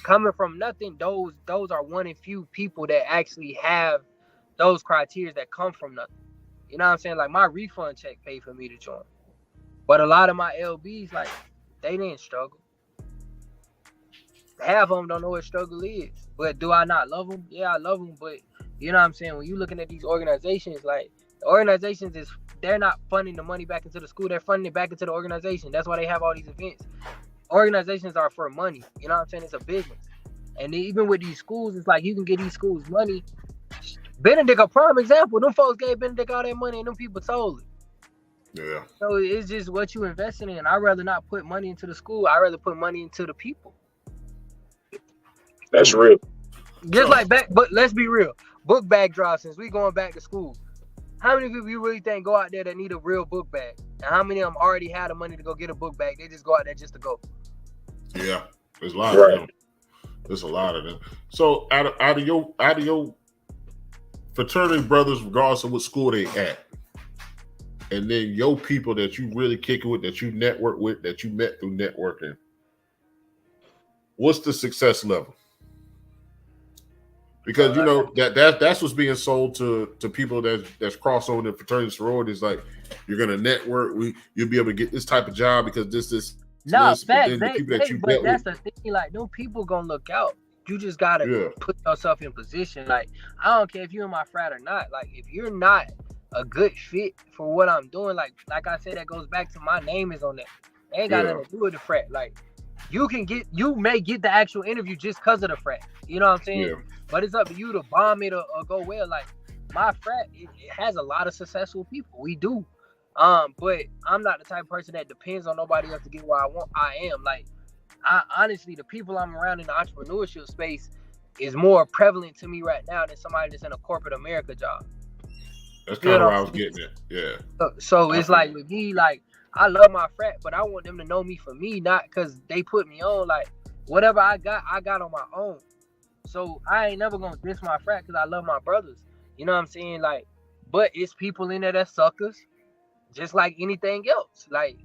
Coming from nothing, those are one and few people that actually have those criteria that come from nothing. You know what I'm saying? Like my refund check paid for me to join. But a lot of my LBs, like, they didn't struggle. Half of them don't know what struggle is. But do I not love them? Yeah, I love them. But you know what I'm saying? When you're looking at these organizations, like, the organizations they're not funding the money back into the school. They're funding it back into the organization. That's why they have all these events. Organizations are for money. You know what I'm saying? It's a business. And even with these schools, it's like you can get these schools money. Benedict, a prime example. Them folks gave Benedict all that money and them people told it. Yeah. So it's just what you investing in. I'd rather not put money into the school. I'd rather put money into the people. That's real. Just like but let's be real. Book bag drop, since we going back to school. How many people you really think go out there that need a real book bag? And how many of them already had the money to go get a book bag? They just go out there just to go. Yeah, there's a lot of them. There's a lot of them. So out of your fraternity brothers, regardless of what school they at, and then your people that you really kick it with, that you network with, that you met through networking, what's the success level? Because that's what's being sold to people that's crossover in fraternity sororities. Like, you're gonna network, you'll be able to get this type of job because this. No, facts. But that's the thing. Like, them people gonna look out. You just gotta put yourself in position. Like, I don't care if you're in my frat or not. Like, if you're not a good fit for what I'm doing, like I said, that goes back to my name is on that. It ain't got nothing to do with the frat. Like, you may get the actual interview just because of the frat. You know what I'm saying? Yeah. But it's up to you to bomb it or go well. Like, my frat, it has a lot of successful people. We do. But I'm not the type of person that depends on nobody else to get where I am. Like, honestly, the people I'm around in the entrepreneurship space is more prevalent to me right now than somebody that's in a corporate America job. That's kind of where I was getting at. Yeah. So it's like with me, like, I love my frat, but I want them to know me for me, not because they put me on. Like, whatever I got on my own. So I ain't never gonna diss my frat because I love my brothers. You know what I'm saying? Like, but it's people in there that suckers, just like anything else. Like,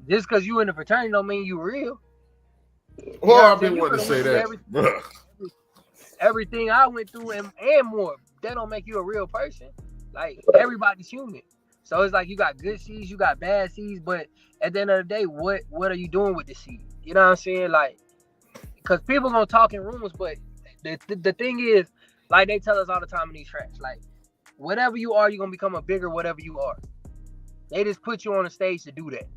just because you in the fraternity don't mean you real. Well, I've been wanting to say that. Everything I went through and more, that don't make you a real person. Like, everybody's human. So it's like you got good seeds, you got bad seeds, but at the end of the day, what are you doing with the seed? You know what I'm saying? Like, because people gonna talk in rumors, but the thing is, like they tell us all the time in these tracks, like, whatever you are, you're gonna become a bigger whatever you are. They just put you on a stage to do that.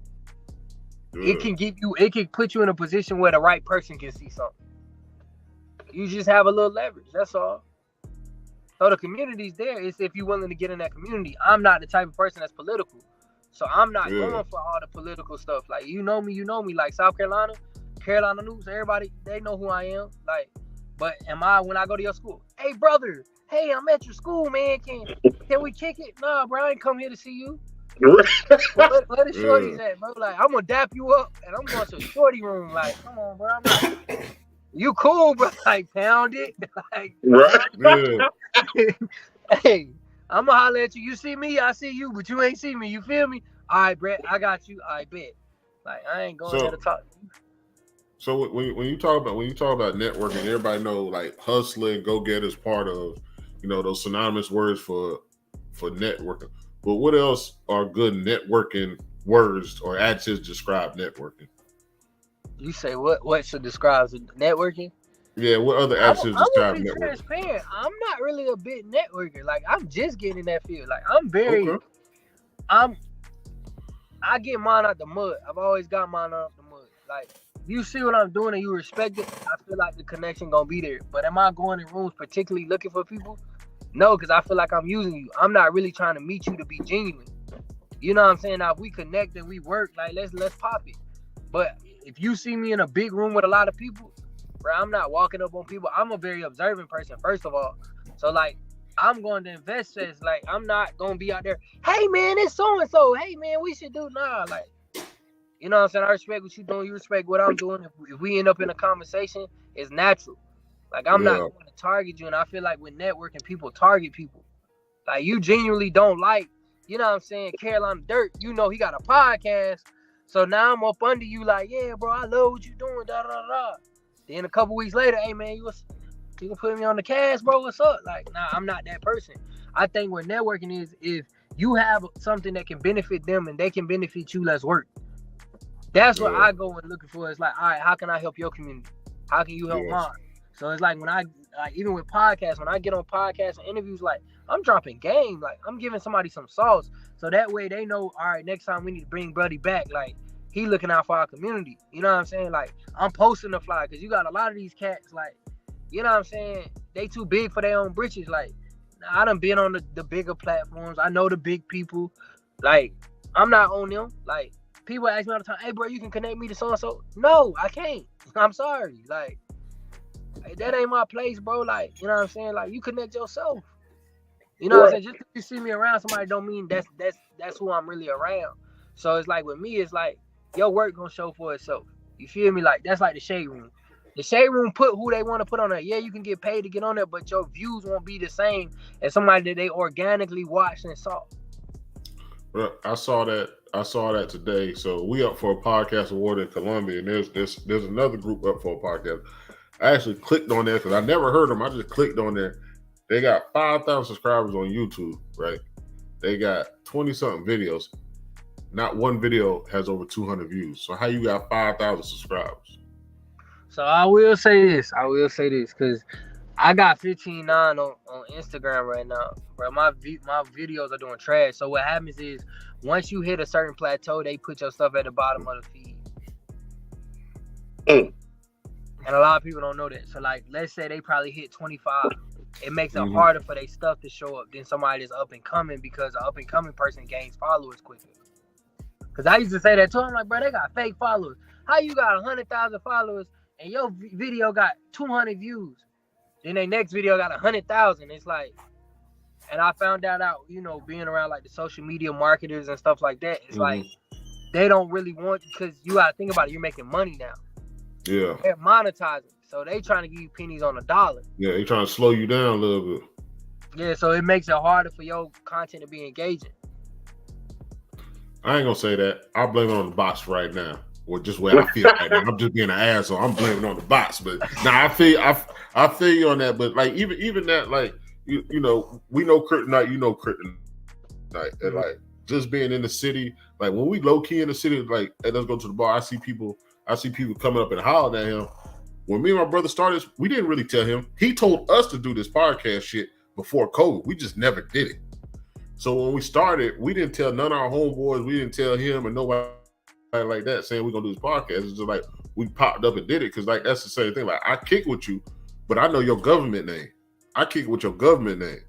It can put you in a position where the right person can see something. You just have a little leverage. That's all. So the community's there. It's if you're willing to get in that community. I'm not the type of person that's political. So I'm not going for all the political stuff. Like, you know me. Like South Carolina, Carolina News, everybody, they know who I am. Like, but when I go to your school, hey brother, hey, I'm at your school, man. Can we kick it? Nah, bro, I ain't come here to see you. Where the shorties at, bro? Like, I'm gonna dap you up and I'm going to the shorty room. Like, come on, bro. I'm like, you cool, bro? Like, pound it. Like, hey, I'm gonna holler at you. You see me, I see you, but you ain't see me. You feel me? All right, Brett, I got you. I bet. Like, I ain't going there to talk to you. So when you talk about networking, everybody know like hustling, go get is part of, those synonymous words for networking. But what else are good networking words or adjectives describe networking? You say what should describe networking? Yeah, what other adjectives describe networking? I'm transparent. I'm not really a big networker. Like, I'm just getting in that field. Like, I get mine out the mud. I've always got mine out the mud. Like, you see what I'm doing and you respect it, I feel like the connection gonna be there. But am I going in rooms particularly looking for people? No, because I feel like I'm using you. I'm not really trying to meet you to be genuine. You know what I'm saying? Now, if we connect and we work, like, let's pop it. But if you see me in a big room with a lot of people, bro, I'm not walking up on people. I'm a very observant person, first of all. So, like, I'm going to invest this. Like, I'm not going to be out there, hey, man, it's so-and-so. Hey, man, we should do, nah. Like, you know what I'm saying? I respect what you're doing. You respect what I'm doing. If we end up in a conversation, it's natural. Like, I'm not going to target you. And I feel like with networking, people target people. Like, you genuinely don't like, you know what I'm saying, Carolina Dirt. You know he got a podcast. So now I'm up under you like, yeah, bro, I love what you're doing, da-da-da-da. Then a couple weeks later, hey, man, you can put me on the cast, bro, what's up? Like, nah, I'm not that person. I think what networking is, if you have something that can benefit them and they can benefit you, let's work. That's what I go and looking for. It's like, all right, how can I help your community? How can you help mine? So it's like even with podcasts, when I get on podcasts and interviews, like, I'm dropping game. Like, I'm giving somebody some sauce. So that way they know, all right, next time we need to bring Buddy back. Like, he looking out for our community. You know what I'm saying? Like, I'm posting the fly because you got a lot of these cats, like, you know what I'm saying? They too big for their own britches. Like, I done been on the bigger platforms. I know the big people. Like, I'm not on them. Like, people ask me all the time, hey, bro, you can connect me to so-and-so? No, I can't. I'm sorry. Like, that ain't my place, bro. Like, you know what I'm saying? Like, you connect yourself. You know what I'm saying? Just because you see me around somebody don't mean that's who I'm really around. So it's like with me, it's like your work gonna show for itself. You feel me? Like, that's like the shade room. The shade room put who they want to put on there. Yeah, you can get paid to get on there, but your views won't be the same as somebody that they organically watched and saw. Well, I saw that today. So we up for a podcast award in Columbia, and there's another group up for a podcast. I actually clicked on there because I never heard them. I just clicked on there. They got 5,000 subscribers on YouTube, right? They got 20-something videos. Not one video has over 200 views. So how you got 5,000 subscribers? So I will say this because I got 15.9 on Instagram right now, bro. My videos are doing trash. So what happens is once you hit a certain plateau, they put your stuff at the bottom of the feed. And a lot of people don't know that. So, like, let's say they probably hit 25. It makes it harder for their stuff to show up than somebody that's up and coming because an up and coming person gains followers quicker. Because I used to say that too. I'm like, bro, they got fake followers. How you got 100,000 followers and your video got 200 views? Then their next video got 100,000. It's like, and I found that out, being around like the social media marketers and stuff like that. It's like, they don't really want, because you got to think about it. You're making money now. Yeah. They're monetizing. So they trying to give you pennies on a dollar. Yeah, they trying to slow you down a little bit. Yeah, so it makes it harder for your content to be engaging. I ain't gonna say that. I blame it on the bots right now. Or just where I feel right now. I'm just being an asshole. I'm blaming it on the bots. But I feel you on that. But like even that, like we know Kryptonite, Kryptonite. And like just being in the city, like when we low key in the city, like, hey, let's go to the bar. I see people coming up and hollering at him. When me and my brother started, we didn't really tell him. He told us to do this podcast shit before COVID. We just never did it. So when we started, we didn't tell none of our homeboys. We didn't tell him and nobody like that saying we're going to do this podcast. It's just like we popped up and did it because, like, that's the same thing. Like, I kick with you, but I know your government name. I kick it with your government name.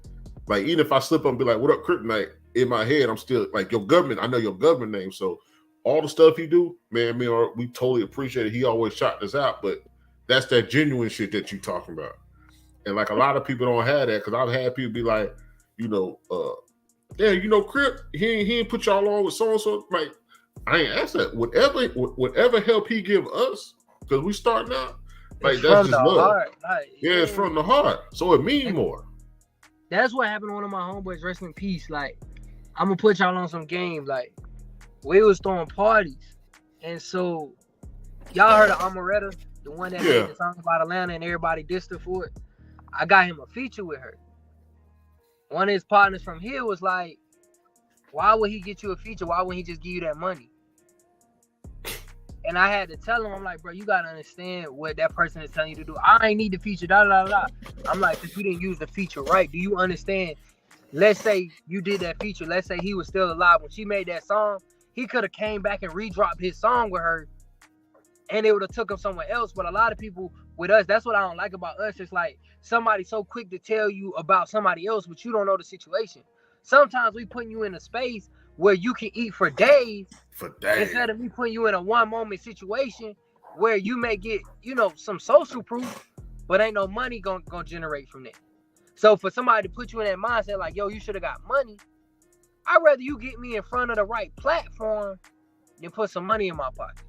Like, even if I slip up and be like, what up, Kryptonite? In my head, I'm still like, your government, I know your government name. So all the stuff he do, man, we totally appreciate it. He always shot us out, but that's that genuine shit that you talking about. And like a lot of people don't have that, because I've had people be like, Crip, he ain't put y'all on with so-and-so. Like, I ain't asked that. Whatever help he give us, because we starting out, like, that's just love. Heart. Like, yeah, it's from the heart. So it means more. That's what happened to one of my homeboys, rest in peace. Like, I'm gonna put y'all on some game. Like, we was throwing parties. And so, y'all heard of Amaretta, the one that made the song about Atlanta and everybody dissed her for it? I got him a feature with her. One of his partners from here was like, why would he get you a feature? Why wouldn't he just give you that money? And I had to tell him, I'm like, bro, you got to understand what that person is telling you to do. I ain't need the feature, I'm like, because you didn't use the feature right. Do you understand? Let's say you did that feature. Let's say he was still alive. When she made that song, he could have came back and redropped his song with her, and it would have took him somewhere else. But a lot of people with us, that's what I don't like about us. It's like somebody so quick to tell you about somebody else, but you don't know the situation. Sometimes we putting you in a space where you can eat for days. Instead of me putting you in a one moment situation where you may get, some social proof, but ain't no money gonna generate from that. So for somebody to put you in that mindset, like, yo, you should have got money, I'd rather you get me in front of the right platform than put some money in my pocket.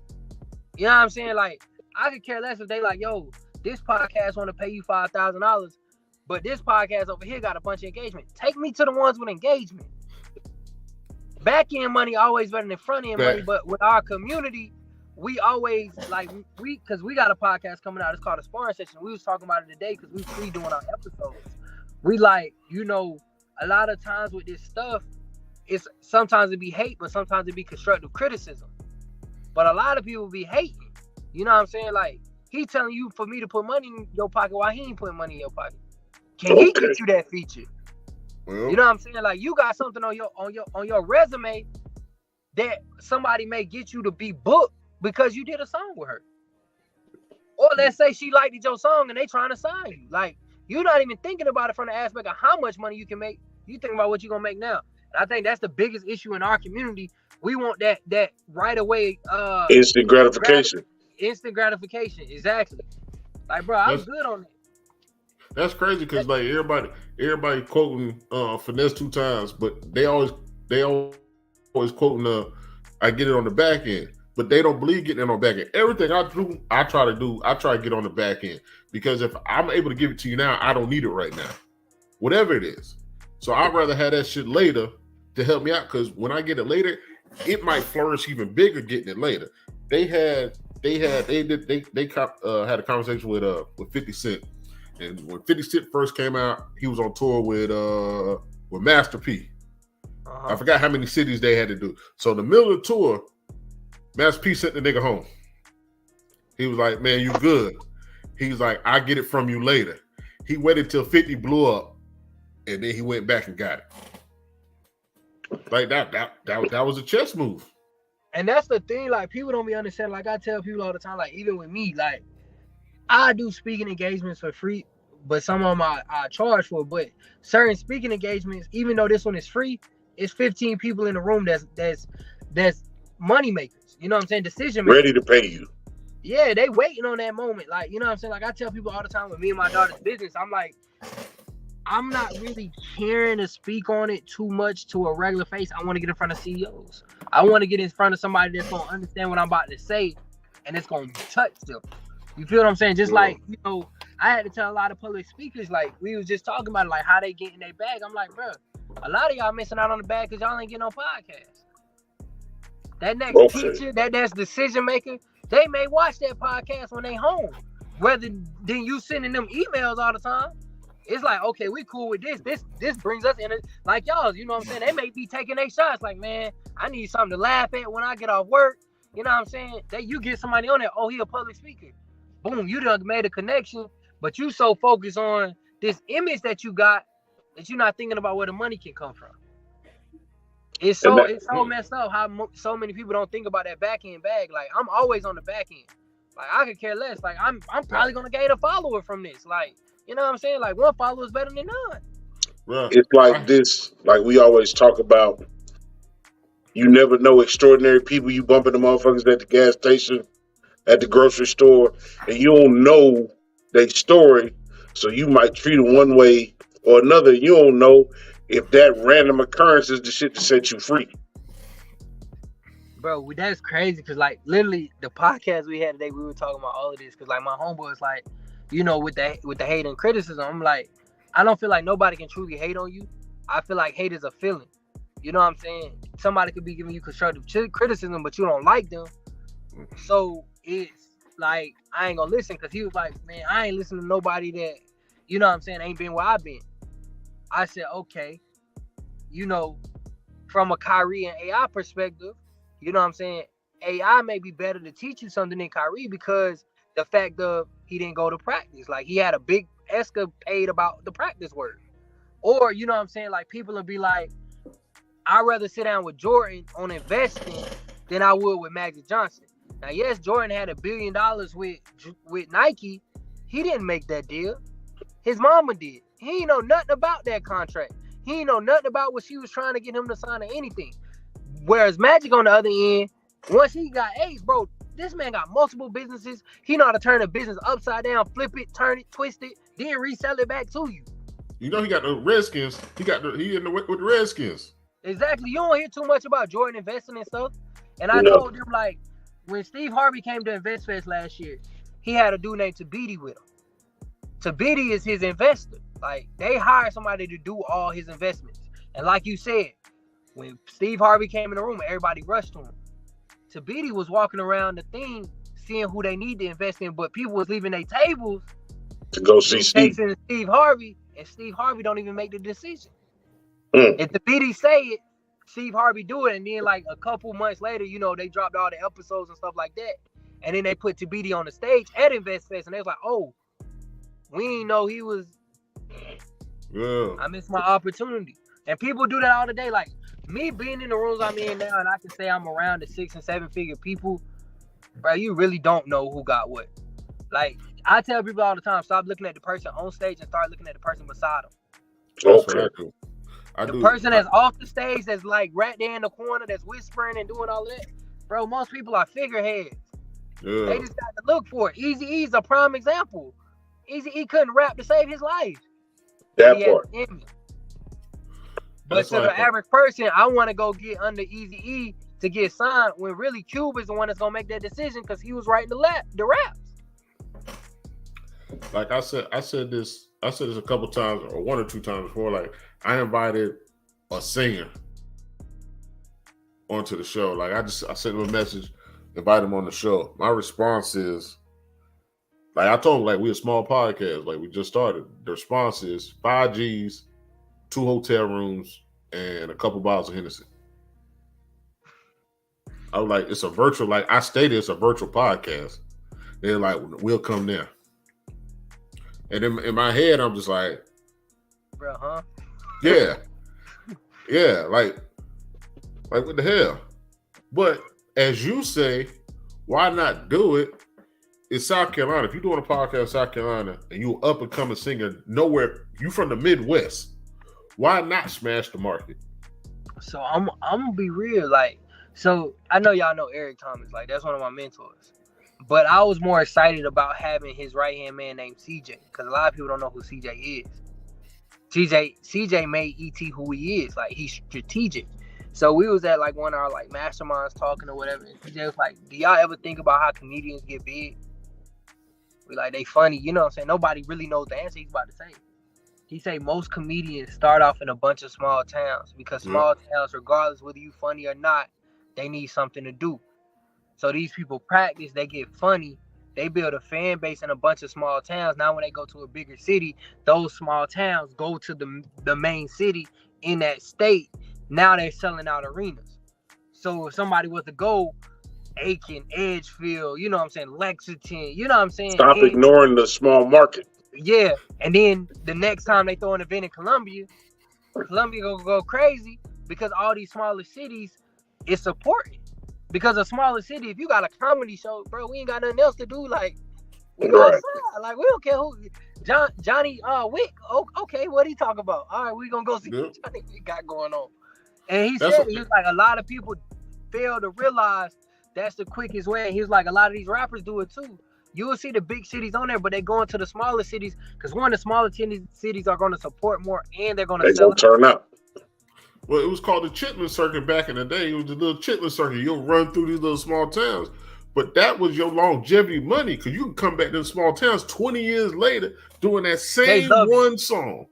You know what I'm saying? Like, I could care less if they like, yo, this podcast want to pay you $5,000, but this podcast over here got a bunch of engagement. Take me to the ones with engagement. Back end money always better than front end money, but with our community, we always because we got a podcast coming out. It's called a sparring session. We was talking about it today because we free doing our episodes. We a lot of times with this stuff, it's sometimes it be hate, but sometimes it be constructive criticism. But a lot of people be hating. You know what I'm saying? Like, he telling you for me to put money in your pocket while he ain't putting money in your pocket. Can he get you that feature? Well, you know what I'm saying? Like, you got something on your resume that somebody may get you to be booked because you did a song with her. Or let's say she liked your song and they trying to sign you. Like, you're not even thinking about it from the aspect of how much money you can make. You think about what you're gonna make now. And I think that's the biggest issue in our community. We want that right away instant gratification. Instant gratification, exactly. Like, bro, I'm good on it. That's crazy because like everybody quoting finesse 2 times, but they always quoting I get it on the back end, but they don't believe getting it on the back end. Everything I do, I try to get on the back end, because if I'm able to give it to you now, I don't need it right now, whatever it is. So I'd rather have that shit later to help me out, because when I get it later, it might flourish even bigger getting it later. They had a conversation with 50 Cent. And when 50 Cent first came out, he was on tour with Master P. I forgot how many cities they had to do. So in the middle of the tour, Master P sent the nigga home. He was like, man, you good. He was like, I get it from you later. He waited till 50 blew up, and then he went back and got it. Like that was a chess move. And that's the thing, like, people don't be understanding. Like, I tell people all the time, like, even with me, like, I do speaking engagements for free, but some of them I charge for. But certain speaking engagements, even though this one is free, it's 15 people in the room that's money makers. You know what I'm saying? Decision makers. Ready to pay you. Yeah, they waiting on that moment. Like, you know what I'm saying? Like, I tell people all the time with me and my daughter's business, I'm like, I'm not really caring to speak on it too much to a regular face. I want to get in front of CEOs. I want to get in front of somebody that's going to understand what I'm about to say, and it's going to touch them. You feel what I'm saying? Just like, I had to tell a lot of public speakers, like, we was just talking about it, like, how they get in their bag. I'm like, bro, a lot of y'all missing out on the bag because y'all ain't getting no podcast. That next teacher, that's decision maker, they may watch that podcast when they home, rather than you sending them emails all the time. It's like, okay, we cool with this. This brings us in, like y'all, you know what I'm saying? They may be taking their shots, like, man, I need something to laugh at when I get off work. You know what I'm saying? That you get somebody on there, oh, he a public speaker. Boom, you done made a connection, but you so focused on this image that you got that you're not thinking about where the money can come from. It's so messed up how so many people don't think about that back end bag. Like, I'm always on the back end. Like I could care less. Like I'm probably gonna gain a follower from this. Like, you know what I'm saying? Like one follower is better than none. Bruh, It's like this, like we always talk about. You never know extraordinary people you bumping the motherfuckers at the gas station, at the grocery store, and you don't know their story, so you might treat them one way or another. You don't know if that random occurrence is the shit that set you free. Bro, that's crazy because like literally the podcast we had today, we were talking about all of this because like my homeboy is like, you know, with the hate and criticism, I'm like, I don't feel like nobody can truly hate on you. I feel like hate is a feeling. You know what I'm saying? Somebody could be giving you constructive criticism, but you don't like them. So it's like I ain't gonna listen because he was like, man, I ain't listening to nobody that, you know what I'm saying, ain't been where I've been. I said, okay, you know, from a Kyrie and AI perspective, you know what I'm saying, AI may be better to teach you something than Kyrie because the fact of he didn't go to practice. Like he had a big escapade about the practice work. Or, you know what I'm saying, like people will be like, I'd rather sit down with Jordan on investing than I would with Magic Johnson. Now, yes, Jordan had $1 billion with Nike. He didn't make that deal. His mama did. He ain't know nothing about that contract. He ain't know nothing about what she was trying to get him to sign or anything. Whereas Magic on the other end, once he got Ace, bro, this man got multiple businesses. He know how to turn a business upside down, flip it, turn it, twist it, then resell it back to you. You know he got the Redskins. He in the with the Redskins. Exactly. You don't hear too much about Jordan investing and stuff. And I told them, like, when Steve Harvey came to InvestFest last year, he had a dude named Tabidi with him. Tabidi is his investor. Like, they hired somebody to do all his investments. And like you said, when Steve Harvey came in the room, everybody rushed to him. Tabidi was walking around the thing, seeing who they need to invest in, but people was leaving their tables to go see Steve Harvey, and Steve Harvey don't even make the decision. If the BD say it, Steve Harvey do it, and then like a couple months later, you know, they dropped all the episodes and stuff like that, and then they put Tabidi on the stage at InvestFest, and they was like, "Oh, we didn't know he was." Yeah. I missed my opportunity, and people do that all the day. Like me being in the rooms I'm in now, and I can say I'm around the 6 and 7 figure people, bro. You really don't know who got what. Like I tell people all the time, stop looking at the person on stage and start looking at the person beside them. That's what I do. The person that's off the stage, that's like right there in the corner, that's whispering and doing all that, bro. Most people are figureheads. Yeah. They just got to look for it. Eazy-E is a prime example. Eazy-E couldn't rap to save his life. That part. But to the average person, I want to go get under Eazy-E to get signed when really Cube is the one that's gonna make that decision because he was writing the raps. Like I said this a couple times or 1 or 2 times before. Like I invited a singer onto the show. Like I sent him a message, invite him on the show. My response is, like I told him, like we a small podcast, like we just started. The response is 5 G's, 2 hotel rooms, and a couple bottles of Hennessy. I was like, it's a virtual, like I stated, it's a virtual podcast. They're like, we'll come there. And in my head, I'm just like, bro, huh? Yeah. Yeah, like what the hell? But as you say, why not do it? It's South Carolina. If you're doing a podcast in South Carolina and you up and coming singer nowhere, you from the Midwest, why not smash the market? So I'm gonna be real, like, so I know y'all know Eric Thomas, like that's one of my mentors. But I was more excited about having his right-hand man named CJ, because a lot of people don't know who CJ is. CJ made ET who he is. Like, he's strategic. So we was at like one of our like masterminds talking or whatever, and CJ was like, do y'all ever think about how comedians get big? We like, they funny, you know what I'm saying? Nobody really knows the answer he's about to say. He say most comedians start off in a bunch of small towns because small towns, regardless whether you funny or not, they need something to do. So these people practice, they get funny, they build a fan base in a bunch of small towns. Now when they go to a bigger city, those small towns go to the main city in that state. Now they're selling out arenas. So if somebody was to go Aiken, Edgefield, you know what I'm saying, Lexington, you know what I'm saying? Stop ignoring the small market. Yeah, and then the next time they throw an event in Columbia gonna go crazy because all these smaller cities is supporting. Because a smaller city, if you got a comedy show, bro, we ain't got nothing else to do. Like, we Right. outside. Like, we don't care who. Johnny Wick. Oh, okay, what he talk about? All right, we gonna go see Yep. what Johnny Wick got going on. And he That's said he was like, a lot of people fail to realize that's the quickest way. And he was like, a lot of these rappers do it too. You will see the big cities on there, but they go into the smaller cities because one, the smaller cities are going to support more, and they're going to sell. Turn out. Well, it was called the Chitlin Circuit back in the day. It was the little Chitlin Circuit. You'll run through these little small towns. But that was your longevity money because you can come back to the small towns 20 years later doing that same one song.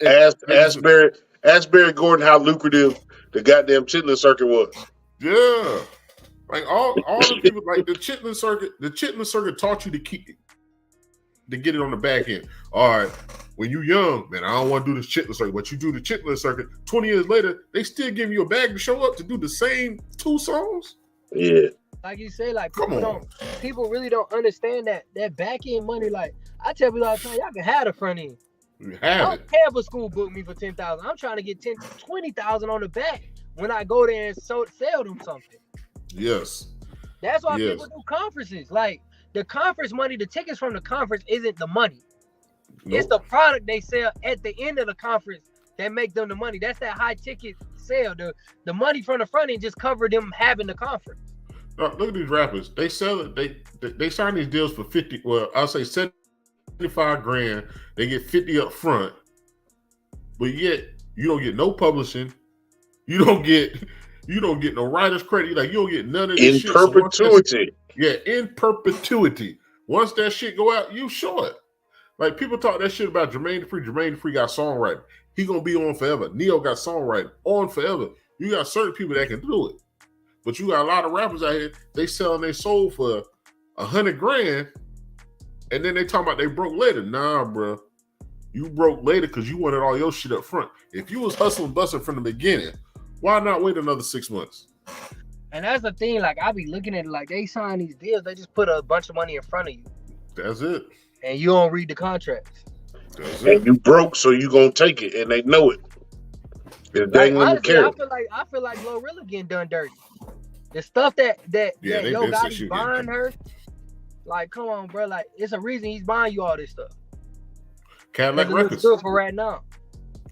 Ask Barry Gordon how lucrative the goddamn Chitlin Circuit was. Yeah. Like all the people, like the Chitlin Circuit taught you to get it on the back end. All right, when you young, man, I don't want to do this Chitlin Circuit, but you do the Chitlin Circuit. 20 years later, they still give you a bag to show up to do the same 2 songs. Yeah. Like you say, like people really don't understand that back end money. Like I tell people all the time, y'all can have the front end. I don't care if a school booked me for $10,000. I'm trying to get $20,000 on the back when I go there and sell them something. Yes. That's why people do conferences. Like the conference money, the tickets from the conference isn't the money. Nope. It's the product they sell at the end of the conference that make them the money. That's that high ticket sale. The money from the front end just cover them having the conference. Look at these rappers. They sell it. They sign these deals for 50. Well, I'll say 75 grand. They get 50 up front, but yet you don't get no publishing. You don't get no writer's credit. Like you don't get none of this shit. In perpetuity. In perpetuity. Once that shit go out, you short. Like people talk that shit about Jermaine Dupri. Jermaine Dupri got songwriting. He gonna be on forever. Neo got songwriting on forever. You got certain people that can do it. But you got a lot of rappers out here, they selling their soul for 100 grand, and then they talking about they broke later. Nah, bro. You broke later because you wanted all your shit up front. If you was hustling busting from the beginning, why not wait another 6 months? And that's the thing, like I be looking at it like they sign these deals, they just put a bunch of money in front of you. That's it. And you don't read the contracts. That's it. And you broke, so you gonna take it, and they know it. They like, honestly, I feel like Glorilla getting done dirty. The stuff that Yo Gotti's buying her, like, come on, bro. Like, it's a reason he's buying you all this stuff. Cadillac Records. Good for right now.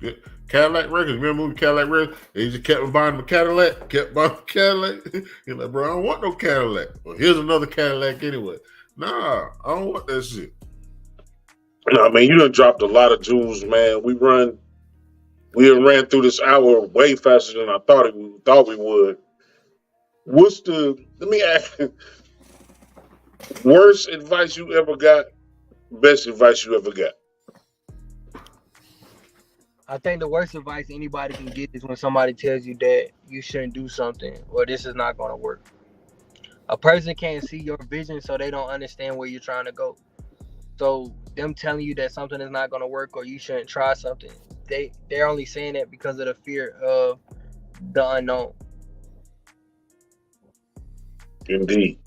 Yeah. Cadillac Records. Remember the movie Cadillac Records? They just kept buying the Cadillac. Kept buying the Cadillac. He's like, bro, I don't want no Cadillac. Well, here's another Cadillac anyway. Nah, I don't want that shit. No, I mean, you done dropped a lot of jewels, man. We ran through this hour way faster than I thought we would. Let me ask you, worst advice you ever got, best advice you ever got? I think the worst advice anybody can get is when somebody tells you that you shouldn't do something or this is not going to work. A person can't see your vision, so they don't understand where you're trying to go. So them telling you that something is not going to work or you shouldn't try something, they're only saying that because of the fear of the unknown. Indeed.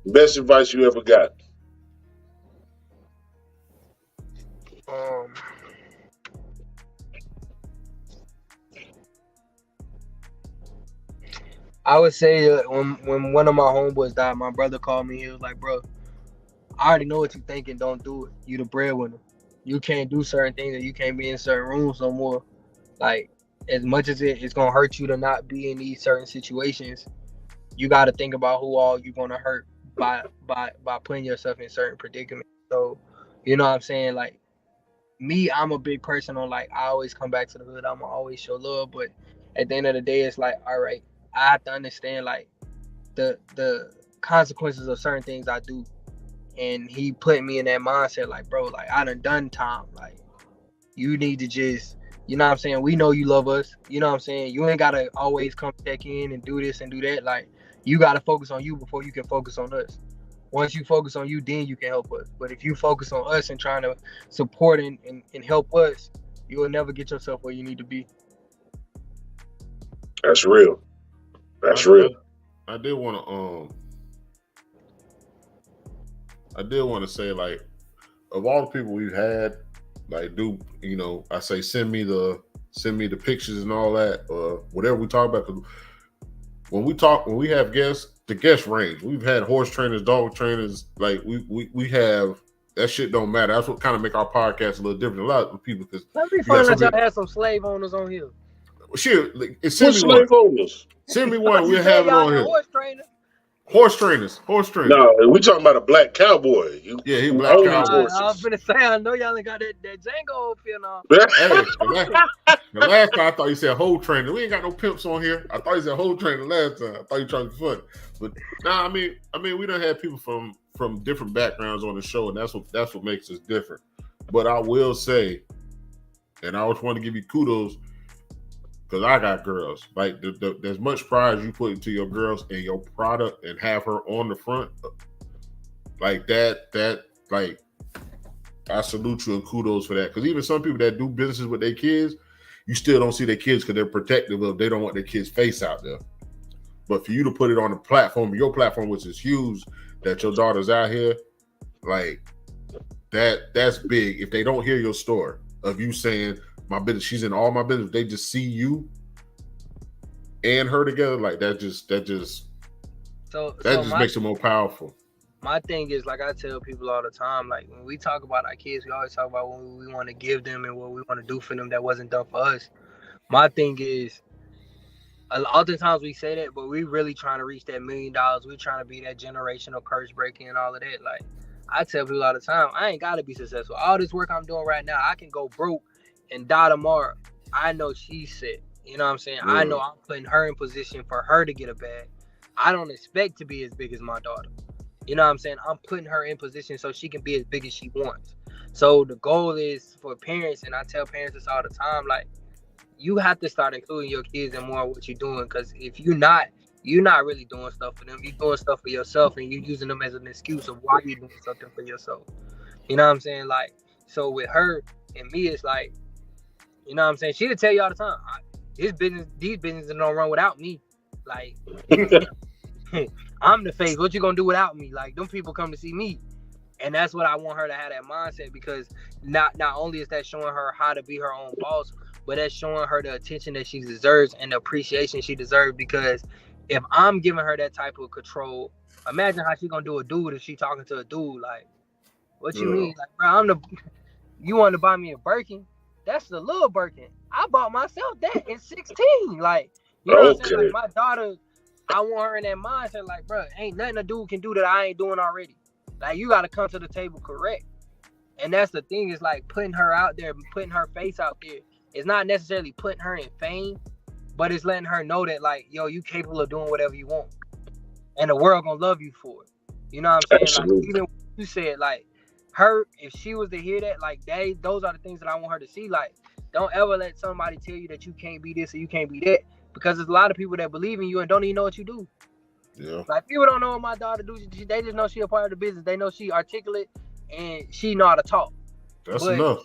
Best advice you ever got? I would say when one of my homeboys died, my brother called me. He was like, bro, I already know what you're thinking. Don't do it. You the breadwinner. You can't do certain things, and you can't be in certain rooms no more. Like, as much as it's going to hurt you to not be in these certain situations, you got to think about who all you're going to hurt by putting yourself in certain predicaments. So, you know what I'm saying? Like, me, I'm a big person on, like, I always come back to the hood. I'm going to always show love. But at the end of the day, it's like, all right, I have to understand, like, the consequences of certain things I do. And he put me in that mindset, like, bro, like, I done time. Like, you need to just, you know what I'm saying? We know you love us. You know what I'm saying? You ain't got to always come check in and do this and do that. Like, you got to focus on you before you can focus on us. Once you focus on you, then you can help us. But if you focus on us and trying to support and help us, you will never get yourself where you need to be. That's real. That's real. I did want to say, like, of all the people we've had, like, I say send me the pictures and all that, or whatever we talk about. 'Cause when we have guests, the guest range. We've had horse trainers, dog trainers. Like we have that shit. Don't matter. That's what kind of make our podcast a little different. A lot of people because Let me find out y'all had some slave owners on here. Shit, What slave owners? Send me one. We'll have it on here. Horse trainers. Horse trainers. No, we talking about a black cowboy. Yeah, he black cowboy. I was gonna say, I know y'all ain't got that Django up here now. Hey, the last time I thought you said whole trainer. We ain't got no pimps on here. I thought you said whole trainer last time. I thought you trying to be funny. But nah, I mean, we done had people from different backgrounds on the show, and that's what makes us different. But I will say, and I always want to give you kudos. Because I got girls. Like, there's much pride you put into your girls and your product and have her on the front. Like, like, I salute you and kudos for that. Because even some people that do businesses with their kids, you still don't see their kids because they're protective of, they don't want their kids' face out there. But for you to put it on the platform, your platform, which is huge, that your daughter's out here, like, that's big. If they don't hear your story of you saying, my business, she's in all my business. They just see you and her together, like that just makes it more powerful. My thing is, like I tell people all the time, like when we talk about our kids, we always talk about what we want to give them and what we want to do for them that wasn't done for us. My thing is, oftentimes we say that, but we really trying to reach that $1 million. We trying to be that generational curse breaking and all of that. Like I tell people all the time, I ain't got to be successful. All this work I'm doing right now, I can go broke and die tomorrow. I know she's set. You know what I'm saying? Yeah. I know I'm putting her in position for her to get a bag. I don't expect to be as big as my daughter. You know what I'm saying? I'm putting her in position so she can be as big as she wants. So the goal is for parents, and I tell parents this all the time, like, you have to start including your kids in more of what you're doing. Because if you're not really doing stuff for them. You're doing stuff for yourself, and you're using them as an excuse of why you're doing something for yourself. You know what I'm saying? Like, so with her and me, it's like, you know what I'm saying? She'll tell you all the time, these businesses don't run without me. Like, I'm the face. What you gonna do without me? Like, them people come to see me. And that's what I want her to have, that mindset, because not only is that showing her how to be her own boss, but that's showing her the attention that she deserves and the appreciation she deserves. Because if I'm giving her that type of control, imagine how she gonna do a dude if she talking to a dude. Like, what you mean? Like, bro, you want to buy me a Birkin? That's the little Birkin. I bought myself that in 16. Like, you know what I'm saying? Like, my daughter, I want her in that mindset. Like, bro, ain't nothing a dude can do that I ain't doing already. Like, you got to come to the table correct. And that's the thing, is like putting her out there, putting her face out there. It's not necessarily putting her in fame, but it's letting her know that, like, yo, you capable of doing whatever you want. And the world gonna love you for it. You know what I'm saying? Absolutely. Like, even what you said, like, her, if she was to hear that, like, those are the things that I want her to see. Like, don't ever let somebody tell you that you can't be this or you can't be that, because there's a lot of people that believe in you and don't even know what you do. Yeah. Like, people don't know what my daughter do. They just know she a part of the business. They know she articulate and she know how to talk. That's enough.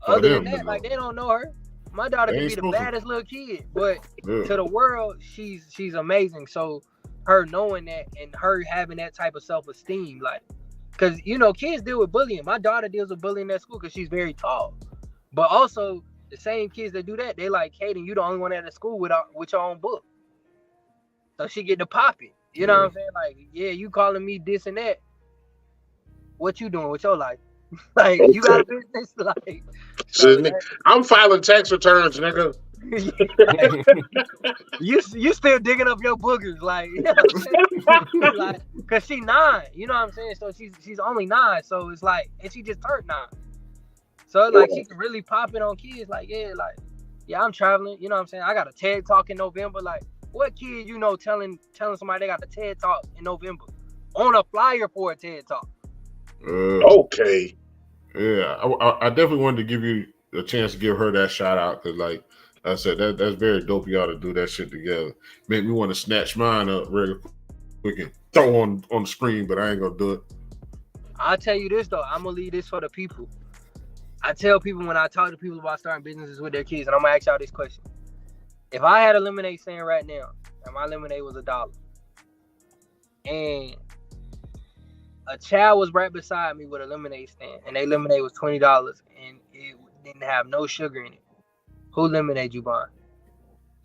Other than that, like, they don't know her. My daughter can be the baddest little kid, but to the world, she's amazing. So her knowing that and her having that type of self-esteem, like, because, you know, kids deal with bullying. My daughter deals with bullying at school because she's very tall. But also, the same kids that do that, they like, Kaden, you the only one at the school with your own book. So she get to pop it. You know what I'm saying? Like, yeah, you calling me this and that. What you doing with your life? Like, you got a business? Like, so I'm filing tax returns, nigga. you still digging up your boogers, like, you know what I'm saying? Like, cause she 9, you know what I'm saying? So she's only 9, so it's like, and she just turned 9, so it's like she can really pop it on kids. Like, yeah, I'm traveling, you know what I'm saying? I got a TED Talk in November. Like, what kid you know telling somebody they got the TED Talk in November on a flyer for a TED Talk? Okay. Yeah, I definitely wanted to give you a chance to give her that shout out, because, like I said, that's very dope. Y'all to do that shit together. Made me want to snatch mine up really quick and throw on the screen, but I ain't gonna do it. I'll tell you this though, I'm gonna leave this for the people. I tell people when I talk to people about starting businesses with their kids, and I'm gonna ask y'all this question: if I had a lemonade stand right now, and my lemonade was $1, and a child was right beside me with a lemonade stand, and their lemonade was $20, and it didn't have no sugar in it, who lemonade you buying?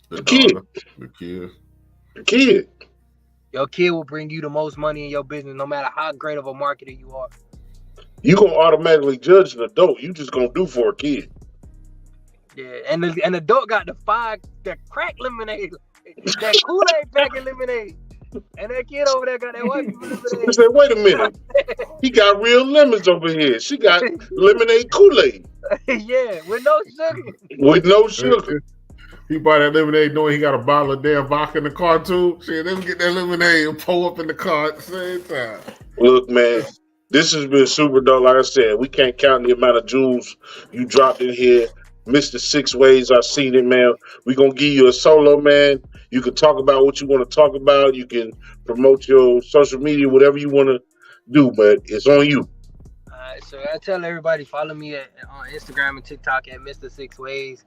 The kid. The kid. Your kid will bring you the most money in your business, no matter how great of a marketer you are. You gonna automatically judge an adult. You just gonna do for a kid. Yeah, and the adult got the crack lemonade, that Kool-Aid packet lemonade, and that kid over there got that white people He lemonade. said, "Wait a minute. He got real lemons over here. She got lemonade Kool-Aid Yeah, with no sugar. with no sugar." He buy that lemonade knowing he got a bottle of damn vodka in the car too. Shit, let me get that lemonade and pull up in the car at the same time. Look, man, this has been super dope. Like I said, we can't count the amount of jewels you dropped in here. Mr. Six Ways, I've seen it, man. We're going to give you a solo, man. You can talk about what you want to talk about. You can promote your social media, whatever you want to do, but it's on you. Alright, so I tell everybody follow me on Instagram and TikTok at Mr. Six Ways.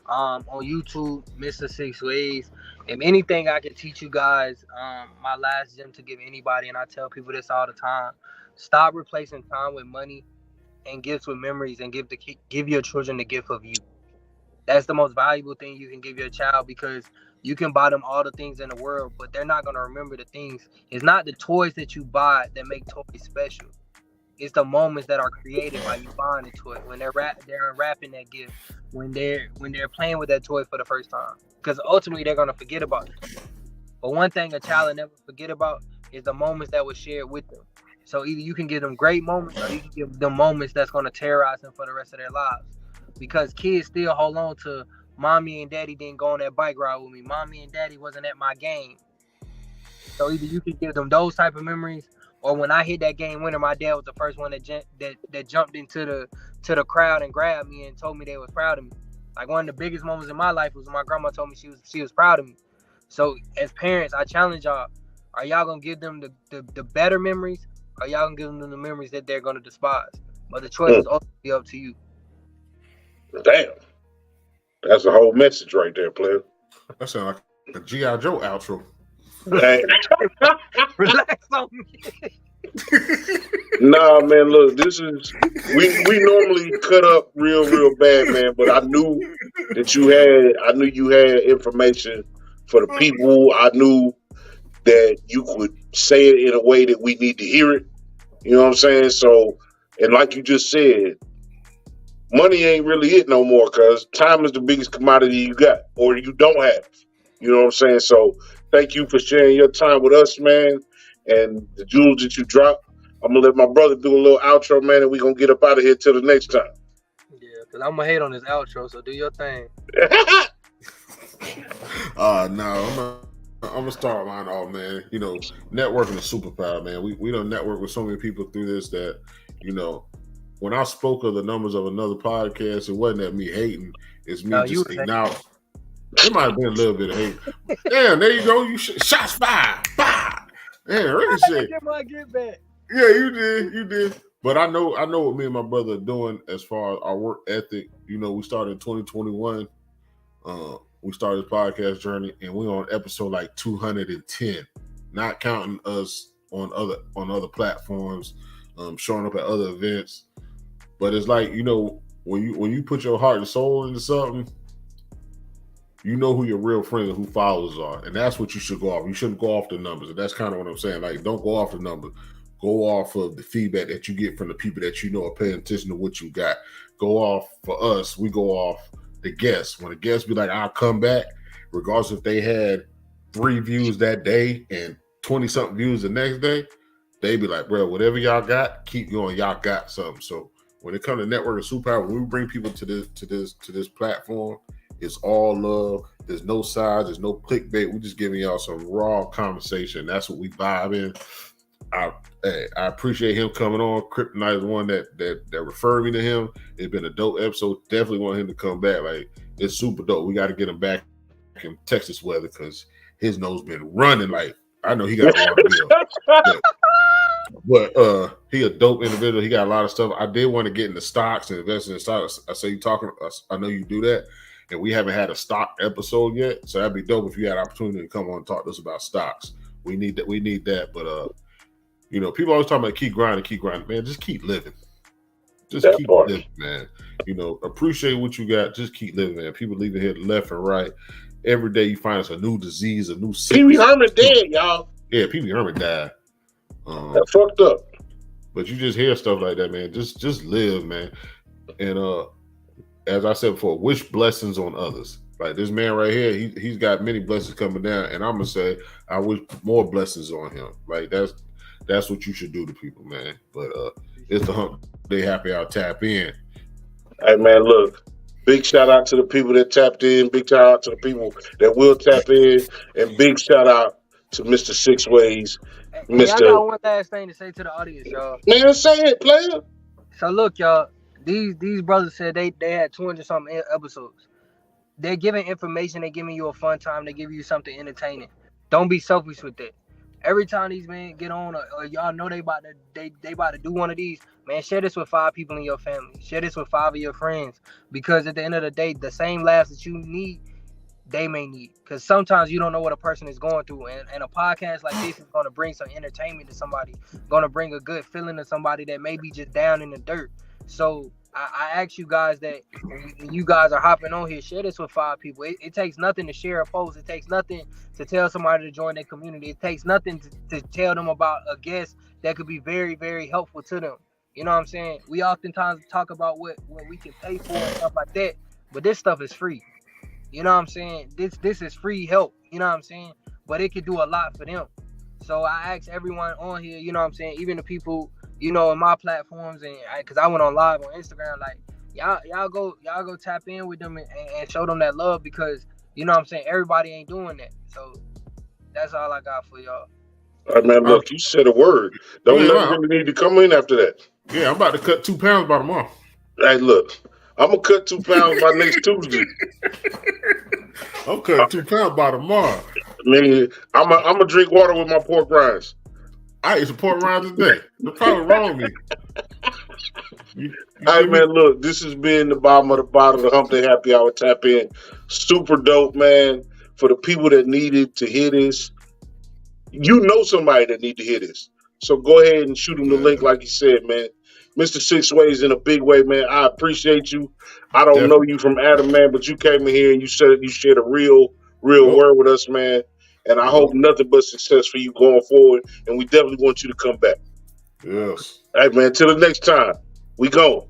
On YouTube, Mr. Six Ways. If anything I can teach you guys, my last gem to give anybody, and I tell people this all the time: stop replacing time with money and gifts with memories, and give your children the gift of you. That's the most valuable thing you can give your child, because you can buy them all the things in the world, but they're not gonna remember the things. It's not the toys that you buy that make toys special. It's the moments that are created by you buying the toy, when they're unwrapping that gift, when they're playing with that toy for the first time. Because ultimately they're gonna forget about it. But one thing a child will never forget about is the moments that were shared with them. So either you can give them great moments, or you can give them moments that's gonna terrorize them for the rest of their lives. Because kids still hold on to, mommy and daddy didn't go on that bike ride with me. Mommy and daddy wasn't at my game. So either you can give them those type of memories, or when I hit that game winner, my dad was the first one that jumped into the crowd and grabbed me and told me they was proud of me. Like, one of the biggest moments in my life was when my grandma told me she was proud of me. So as parents, I challenge y'all: are y'all gonna give them the better memories, or y'all gonna give them the memories that they're gonna despise? But the choice is ultimately up to you. Damn. That's a whole message right there, player. That sounds like a G.I. Joe outro. Hey. Relax on me. Nah, man, look, this is we normally cut up real bad, man, but I knew you had information for the people. I knew that you could say it in a way that we need to hear it. You know what I'm saying? So, and like you just said, money ain't really it no more, because time is the biggest commodity you got or you don't have. You know what I'm saying? So thank you for sharing your time with us, man, and the jewels that you dropped. I'm going to let my brother do a little outro, man, and we're going to get up out of here till the next time. Yeah, because I'm going to hate on this outro, so do your thing. No, I'm gonna start mine off, man. You know, networking is superpower, man. We don't network with so many people through this that, you know, when I spoke of the numbers of another podcast, it wasn't at me hating. It's me just acknowledging. It might have been a little bit of hate. Damn, there you go. You shots fired. Bah! Damn, really shit. Get my get back. Yeah, you did. But I know what me and my brother are doing as far as our work ethic. You know, we started in 2021. We started this podcast journey, and we're on episode like 210, not counting us on other platforms, showing up at other events. But it's like, you know, when you put your heart and soul into something, you know who your real friends and who followers are, and that's what you should go off. You shouldn't go off the numbers, and that's kind of what I'm saying. Like, don't go off the numbers. Go off of the feedback that you get from the people that you know are paying attention to what you got. Go off, for us, we go off the guests. When the guests be like, I'll come back, regardless if they had 3 views that day and 20-something views the next day, they be like, bro, whatever y'all got, keep going. Y'all got something. So when it comes to network and superpower, when we bring people to this platform, it's all love. There's no sides. There's no clickbait. We're just giving y'all some raw conversation. That's what we vibe in. I appreciate him coming on. Kryptonite is one that referred me to him. It's been a dope episode. Definitely want him to come back. Like, it's super dope. We got to get him back in Texas weather because his nose been running. Like, I know he got a lot of bill. But he a dope individual. He got a lot of stuff. I did want to get into stocks and invest in stocks. I say you talking. I know you do that, and we haven't had a stock episode yet. So that'd be dope if you had an opportunity to come on and talk to us about stocks. We need that. We need that. But you know, people always talk about keep grinding, man. Just keep living. Just keep living, man. You know, appreciate what you got. Just keep living, man. People leaving here left and right. every day you find us a new disease, a new Pee Wee sickness. Herman dead, y'all. Yeah, Pee Wee Herman died. That fucked up. But you just hear stuff like that, man. Just live, man. And as I said before, wish blessings on others. Like this man right here, he's got many blessings coming down, and I'm gonna say I wish more blessings on him. Like that's what you should do to people, man. But it's the Hummmpday Happy Hour Tap In. Hey man, look. Big shout out to the people that tapped in. Big shout out to the people that will tap in, and big shout out to Mr. Six Ways. Hey, I got one last thing to say to the audience, y'all. Man, say it, player. So look, y'all. These brothers said they had 200 something episodes. They're giving information. They're giving you a fun time. They give you something entertaining. Don't be selfish with that. Every time these men get on, or y'all know they about to do one of these, man, share this with 5 people in your family. Share this with 5 of your friends, because at the end of the day, the same laughs that you need, they may need. Because sometimes you don't know what a person is going through, and a podcast like this is going to bring some entertainment to somebody, going to bring a good feeling to somebody that may be just down in the dirt. So I ask you guys that when you guys are hopping on here, share this with 5 people. It takes nothing to share a post. It takes nothing to tell somebody to join their community. It takes nothing to tell them about a guest that could be very, very helpful to them. You know what I'm saying? We oftentimes talk about what we can pay for and stuff like that, but this stuff is free. You know what I'm saying? This is free help. You know what I'm saying? But it could do a lot for them. So I ask everyone on here, you know what I'm saying, even the people, you know, in my platforms, and because I went on live on Instagram, like y'all go tap in with them and show them that love, because you know what I'm saying, everybody ain't doing that. So that's all I got for y'all. All right, man, look, you said a word. Don't let him need to come in after that. Yeah, I'm about to cut 2 pounds by tomorrow. Hey, look, I'm gonna cut 2 pounds by next Tuesday. I'm cutting 2 pounds by tomorrow. Nigga, I'm gonna drink water with my pork rinds. I ate some pork rinds today. What's probably wrong with me? All right, man, look, this has been the bottom of the Humpday Happy Hour Tap In. Super dope, man. For the people that needed to hear this, you know somebody that need to hear this. So go ahead and shoot them the link, like you said, man. Mr. Six Ways in a big way, man. I appreciate you. I don't know you from Adam, man, but you came in here and you shared a real word with us, man. And I hope nothing but success for you going forward. And we definitely want you to come back. Yes. All right, man. Till the next time. We go.